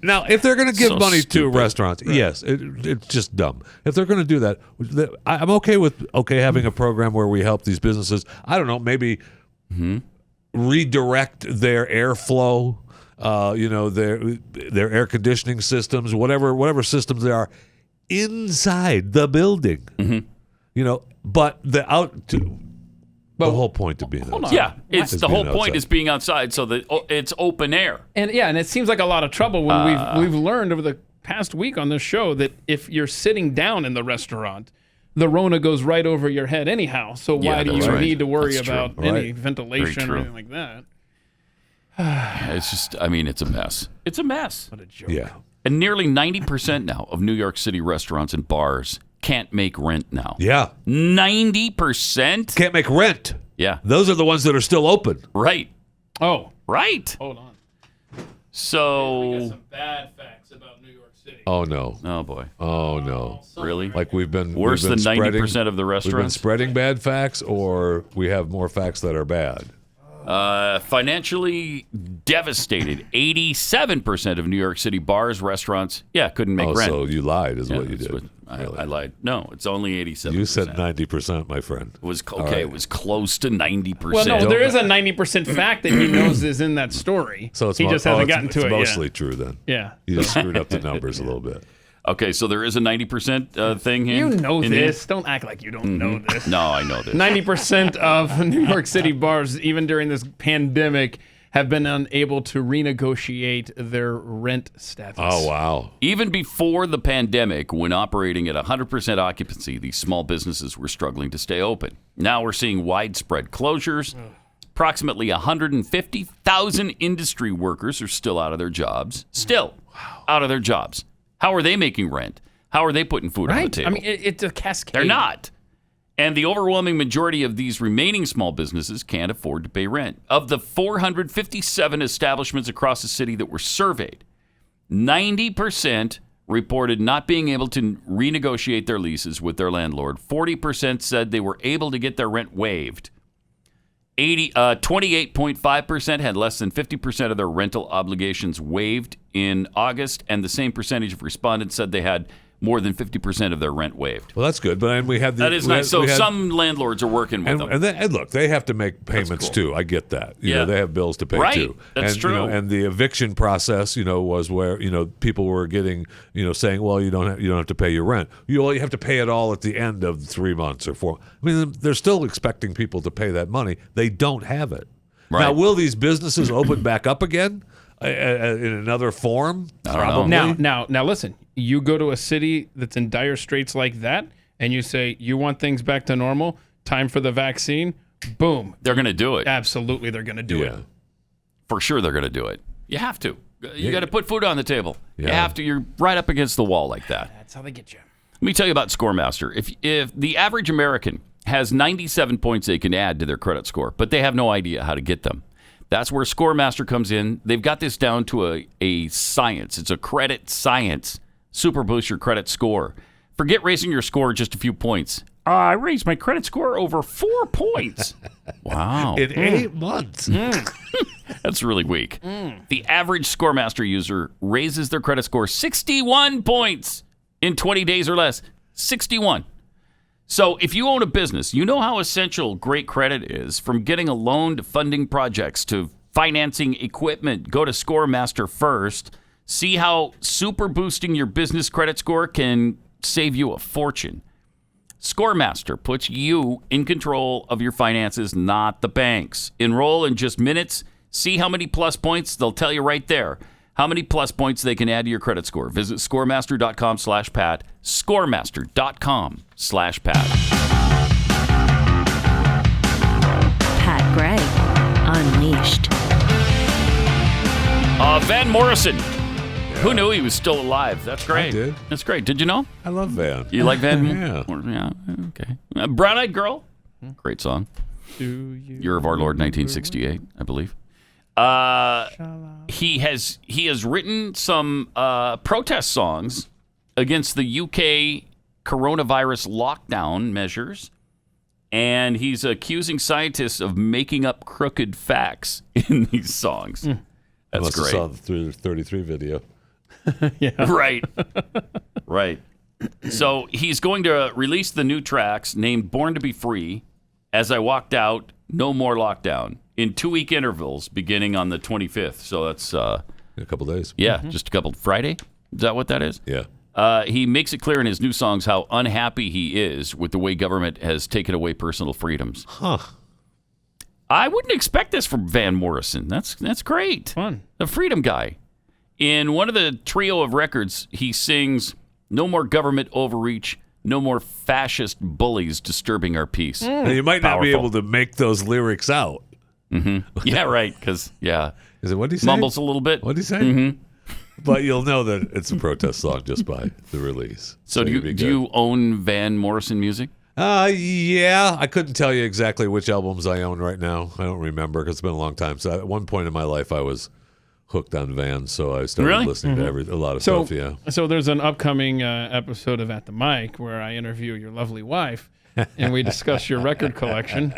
Now, if they're going to give money to restaurants, yes, it's just dumb. If they're going to do that, I'm okay with having a program where we help these businesses. I don't know, maybe redirect their airflow, their air conditioning systems, whatever systems there are inside the building. But the whole point of being outside. Yeah, it's the whole point is being outside so that it's open air. And it seems like a lot of trouble when we've learned over the past week on this show that if you're sitting down in the restaurant, the Rona goes right over your head anyhow. So why do you need to worry about any ventilation or anything like that? It's just, it's a mess. It's a mess. What a joke. Yeah. And nearly 90% now of New York City restaurants and bars can't make rent now. Yeah. 90%? Can't make rent. Yeah. Those are the ones that are still open. Right. Oh. Right. Hold on. So. We got some bad facts about New York City. Oh, no. Oh, boy. Oh, no. Really? Like we've been worse than 90% of the restaurants? We've been spreading bad facts, or we have more facts that are bad? Financially devastated. 87% of New York City bars, restaurants, couldn't make rent. So you lied, is what you did. I lied. No, it's only 87%. You said 90%, my friend. It was okay. It was close to 90%. Well, no, there is a 90% fact that he knows is in that story. So he just hasn't gotten to it yet. It's mostly true then. Yeah. You just screwed up the numbers a little bit. Okay, so there is a 90% thing here. You know this. Don't act like you don't know this. No, I know this. 90% of New York City bars, even during this pandemic, have been unable to renegotiate their rent status. Oh, wow. Even before the pandemic, when operating at 100% occupancy, these small businesses were struggling to stay open. Now we're seeing widespread closures. Approximately 150,000 industry workers are still out of their jobs. Out of their jobs. How are they making rent? How are they putting food on the table? I mean, it's a cascade. They're not. And the overwhelming majority of these remaining small businesses can't afford to pay rent. Of the 457 establishments across the city that were surveyed, 90% reported not being able to renegotiate their leases with their landlord. 40% said they were able to get their rent waived. 28.5% had less than 50% of their rental obligations waived in August, and the same percentage of respondents said they had more than 50% of their rent waived. Well, that's good, but we had that is nice. So some landlords are working with them. And look, they have to make payments too. I get that. You know, they have bills to pay too. That's true. And the eviction process, was where people were getting, saying, well, you don't have to pay your rent. You have to pay it all at the end of 3 months or 4. I mean, they're still expecting people to pay that money. They don't have it. Right. Now, will these businesses open back up again in another form? Probably. Now, listen. You go to a city that's in dire straits like that, and you say, you want things back to normal, time for the vaccine, boom. They're going to do it. Absolutely, they're going to do it. For sure they're going to do it. You have to. You got to put food on the table. You have to. You're right up against the wall like that. That's how they get you. Let me tell you about ScoreMaster. If the average American has 97 points they can add to their credit score, but they have no idea how to get them, that's where ScoreMaster comes in. They've got this down to a science. It's a credit science. Super boost your credit score. Forget raising your score just a few points. I raised my credit score over 4 points. Wow. In 8 months. That's really weak. The average ScoreMaster user raises their credit score 61 points in 20 days or less. 61. So if you own a business, you know how essential great credit is, from getting a loan to funding projects to financing equipment. Go to ScoreMaster first. See how super boosting your business credit score can save you a fortune. ScoreMaster puts you in control of your finances, not the banks. Enroll in just minutes. See how many plus points. They'll tell you right there how many plus points they can add to your credit score. Visit scoremaster.com/Pat. Scoremaster.com/Pat. Pat Gray Unleashed. Van Morrison. Who knew he was still alive? That's great. I did. That's great. Did you know? I love Van. You like Van? Yeah. Okay. Brown Eyed Girl. Great song. Year of Our Lord, 1968, I believe. He has written some protest songs against the UK coronavirus lockdown measures, and he's accusing scientists of making up crooked facts in these songs. That's great. I saw the 33 video. Right. Right. So he's going to release the new tracks named Born to Be Free, As I Walked Out, No More Lockdown, in 2-week intervals beginning on the 25th. So that's a couple days. Yeah, just a couple. Friday? Is that what that is? Yeah. He makes it clear in his new songs how unhappy he is with the way government has taken away personal freedoms. Huh. I wouldn't expect this from Van Morrison. That's great. Fun. The freedom guy. In one of the trio of records, he sings, "No more government overreach, no more fascist bullies disturbing our peace." Now, you might not be able to make those lyrics out. Mm-hmm. Yeah, right, because, Is it, what did he say? Mumbles a little bit. What did he say? Mm-hmm. But you'll know that it's a protest song just by the release. So do you own Van Morrison music? Yeah. I couldn't tell you exactly which albums I own right now. I don't remember because it's been a long time. So at one point in my life, I was hooked on Van, so I started listening to a lot of stuff, yeah. So there's an upcoming episode of At the Mic where I interview your lovely wife, and we discuss your record collection.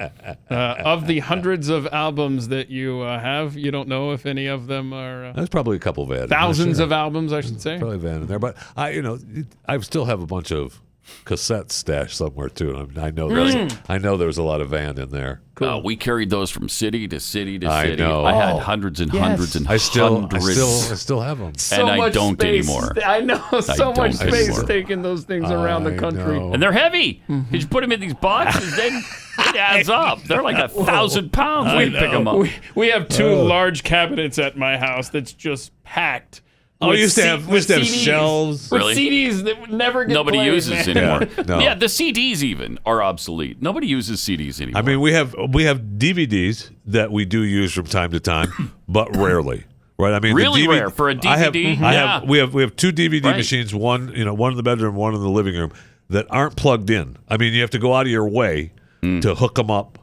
Of the hundreds of albums that you have, you don't know if any of them are... There's probably a couple Van. Thousands of albums, I should say. Probably Van in there. But I still have a bunch of cassettes stashed somewhere, too. I know there's a lot of Van in there. Cool. We carried those from city to city to I city. know. I had hundreds and hundreds and hundreds. I still have them. And I don't anymore. I know. So much space taking those things around the country. And they're heavy. Did you put them in these boxes? It adds up. They're like 1,000 pounds when you pick them up. We have two large cabinets at my house that's just packed. We used to have shelves. With CDs that would never get Nobody played, uses man. anymore. No. Yeah, the CDs even are obsolete. Nobody uses CDs anymore. I mean, we have DVDs that we do use from time to time, but rarely. Right? I mean, really rare for a DVD. We have two DVD machines. One in the bedroom, one in the living room that aren't plugged in. I mean, you have to go out of your way to hook them up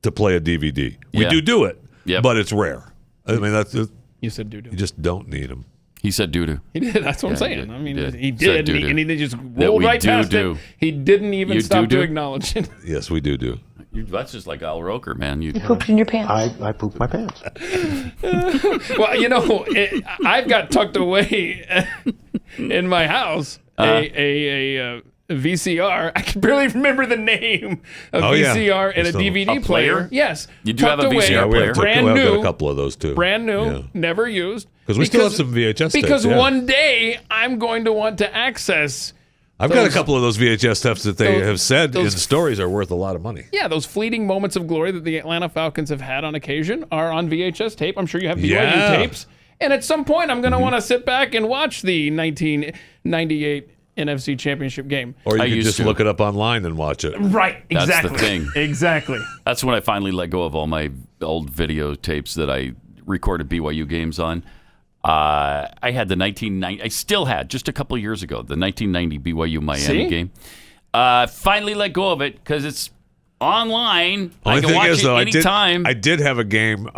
to play a DVD. We do it, but it's rare. I mean, that's you said doo-doo. You just don't need them. He said doo-doo. He did. That's what I'm saying. Did. I mean, He he did. did, and he just rolled right past it. He didn't even stop to acknowledge it. Yes, we do. That's just like Al Roker, man. You pooped in your pants. I pooped my pants. Well, I've got tucked away in my house a VCR. I can barely remember the name of VCR and a DVD player. Yes. You do have a VCR player. Brand We've new. got a couple of those too. Brand new. Never used. Because we still have some VHS tapes. Because one day I'm going to want to access. I've got a couple of those VHS tapes that they have said in stories are worth a lot of money. Yeah, those fleeting moments of glory that the Atlanta Falcons have had on occasion are on VHS tape. I'm sure you have BYU tapes. And at some point, I'm going to want to sit back and watch the 1998 NFC Championship game. Or you can just look it up online and watch it. Right, exactly. That's the thing. Exactly. That's when I finally let go of all my old videotapes that I recorded BYU games on. I had the 1990. I still had just a couple of years ago the 1990 BYU Miami game. Finally let go of it because it's online. I can watch it anytime. I did have a game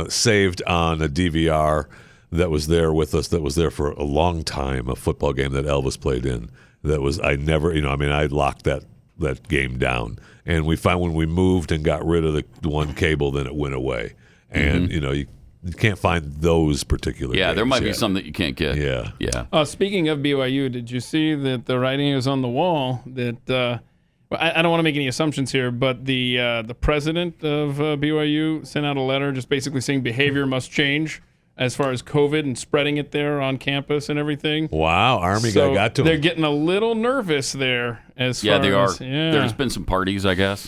saved on a DVR that was there with us. That was there for a long time. A football game that Elvis played in. That was I locked that game down. And we found when we moved and got rid of the one cable, then it went away. And you can't find those particular games there might be some that you can't get. Yeah. Speaking of BYU, did you see that the writing is on the wall that I don't want to make any assumptions here, but the president of BYU sent out a letter just basically saying behavior must change as far as COVID and spreading it there on campus and everything. Wow, Army guy got to They're him. getting a little nervous there as far they are. as... Yeah, There's been some parties, I guess.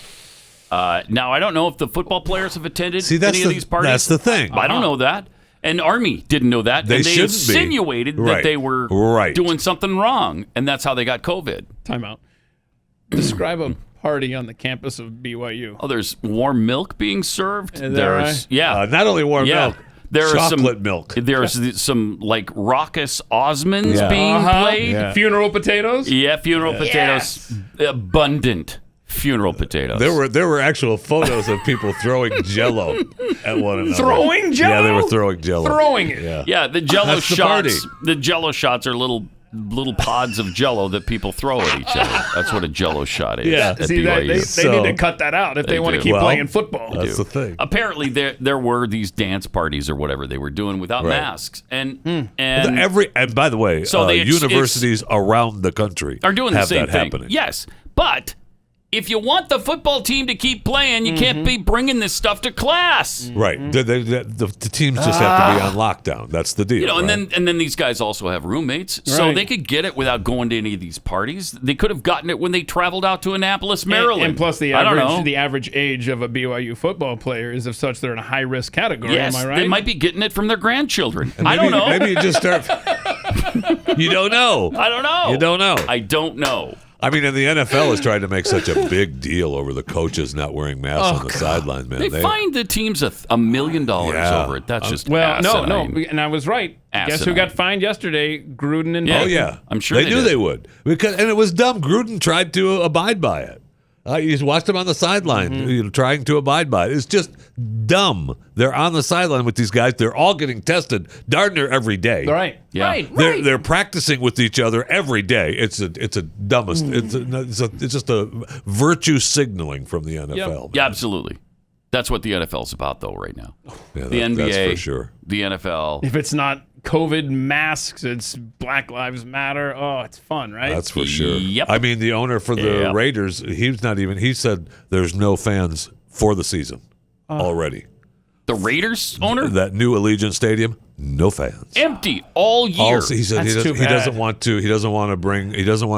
Now, I don't know if the football players have attended any of these parties. That's the thing. I don't know that. And Army didn't know that. They and they shouldn't insinuated that they were doing something wrong, and that's how they got COVID. Time out. Describe a party on the campus of BYU. Oh, there's warm milk being served. There's not only warm milk. There's chocolate milk. There's some like raucous Osmonds being played. Yeah. Funeral potatoes. Yeah, funeral potatoes. Abundant funeral potatoes. There were actual photos of people throwing Jell-O at one another. Throwing Jell-O? Yeah, they were throwing Jell-O. Throwing it. Yeah, the Jell-O That's the shots. party. The Jell-O shots are little pods of Jell-O that people throw at each other. That's what a Jell-O shot is. Yeah. At See, BYU. they need to cut that out if they want to keep playing football. That's the thing. Apparently, there were these dance parties or whatever they were doing without masks, and by the way, so universities around the country are doing the have same that thing. happening. Yes, but if you want the football team to keep playing, you can't be bringing this stuff to class. Right. The teams just have to be on lockdown. That's the deal. You know, right? and then these guys also have roommates, so they could get it without going to any of these parties. They could have gotten it when they traveled out to Annapolis, Maryland. And plus, the average age of a BYU football player is of such they're in a high risk category. Yes, am I right? they might be getting it from their grandchildren. I don't know. Maybe you just start. You don't know. I don't know. You don't know. I don't know. I mean, and the NFL is trying to make such a big deal over the coaches not wearing masks on the sidelines, man. They fined the teams $1 million over it. That's just no, and I was right. Guess who got fined yesterday? Gruden and Oh yeah, I'm sure they knew did. they would and it was dumb. Gruden tried to abide by it. You just watched them on the sideline, trying to abide by it. It's just dumb. They're on the sideline with these guys. They're all getting tested darn near every day. Right. Yeah. Right. They're practicing with each other every day. It's a dumbest. It's just a virtue signaling from the NFL. Yeah, absolutely. That's what the NFL's about, though, right now. Yeah, the NBA, that's for sure. The NFL. If it's not COVID masks, it's Black Lives Matter. Oh, it's fun, right? That's for sure. Yep. I mean, the owner for the Yep. Raiders, he said there's no fans for the season already. The Raiders owner? That new Allegiant Stadium, no fans. Empty all year. He said he doesn't want to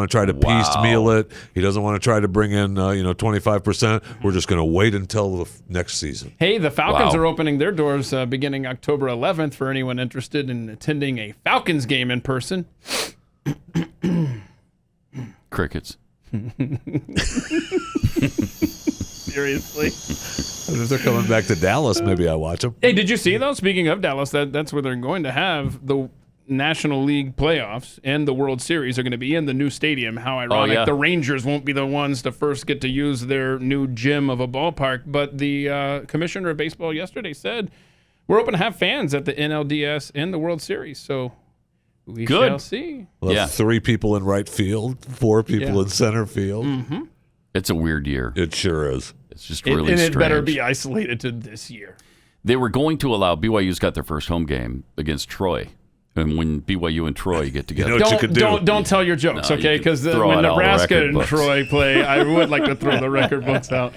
try to piecemeal it. He doesn't want to try to bring in 25%. We're just going to wait until the next season. Hey, the Falcons are opening their doors beginning October 11th for anyone interested in attending a Falcons game in person. Crickets. Seriously. If they're coming back to Dallas, maybe I watch them. Hey, did you see though? Speaking of Dallas, that's where they're going to have the National League playoffs and the World Series are going to be in the new stadium. How ironic! The Rangers won't be the ones to first get to use their new gym of a ballpark, but the commissioner of baseball yesterday said we're open to have fans at the NLDS and the World Series. So we shall see. Well, 3 people in right field, 4 people in center field. Mm-hmm. It's a weird year. It sure is. It's just really and strange. it better be isolated to this year. They were going to allow BYU's got their first home game against Troy. And when BYU and Troy get together, Don't tell your jokes, okay? Because when Nebraska and Troy play, I would like to throw the record books out.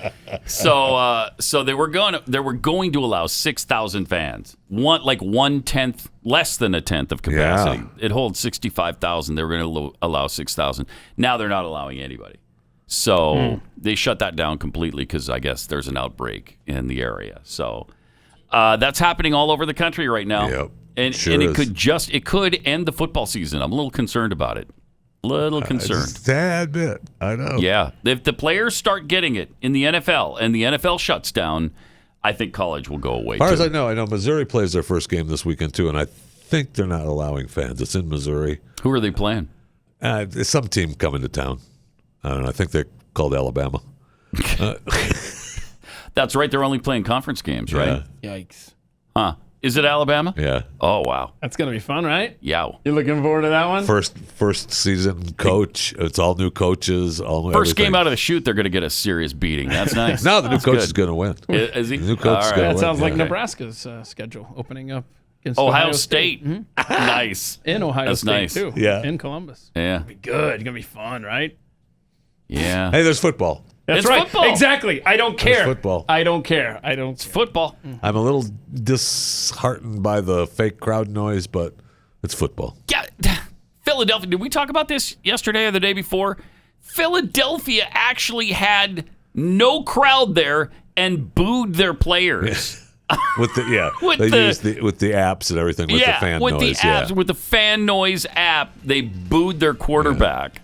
So they were going to allow 6,000 fans, less than a tenth of capacity. Yeah. It holds 65,000. They were going to allow 6,000. Now they're not allowing anybody. So they shut that down completely because I guess there's an outbreak in the area. So that's happening all over the country right now. Yep. And it could end the football season. I'm a little concerned about it. Just a tad bit. I know. Yeah. If the players start getting it in the NFL and the NFL shuts down, I think college will go away. As far as I know Missouri plays their first game this weekend too, and I think they're not allowing fans. It's in Missouri. Who are they playing? Some team coming to town. I don't know. I think they're called Alabama. That's right. They're only playing conference games, right? Yeah. Yikes. Huh. Is it Alabama? Yeah. Oh, wow. That's going to be fun, right? Yeah. You looking forward to that one? First season coach. It's all new coaches. All new First everything. game out of the chute, they're going to get a serious beating. That's nice. No, the new coach is going to win. Is he? The new coach is going to win. That sounds like Nebraska's schedule opening up against Ohio State. Mm-hmm. Nice. In Ohio State, nice. too. Yeah. In Columbus. Yeah. It'll be good. It's going to be fun, right? Yeah. Hey, there's football. That's right. Football. Exactly. I don't care. It's football. I don't care. It's football. I'm a little disheartened by the fake crowd noise, but it's football. Yeah. Philadelphia. Did we talk about this yesterday or the day before? Philadelphia actually had no crowd there and booed their players. With the use the apps and everything with the fan with noise. The apps, with the fan noise app, they booed their quarterback.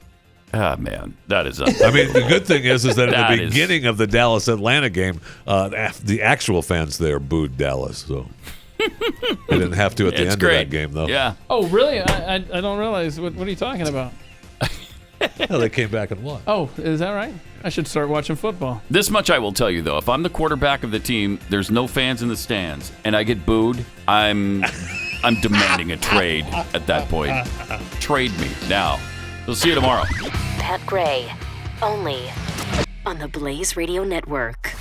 Ah, man, that is. I mean, the good thing is that at the beginning of the Dallas-Atlanta game, the actual fans there booed Dallas, so they didn't have to at the end of that game, though. Yeah. Oh, really? I don't realize. What are you talking about? Well, they came back and won. Oh, is that right? I should start watching football. This much I will tell you, though. If I'm the quarterback of the team, there's no fans in the stands, and I get booed, I'm demanding a trade at that point. Trade me now. We'll see you tomorrow. Pat Gray, only on the Blaze Radio Network.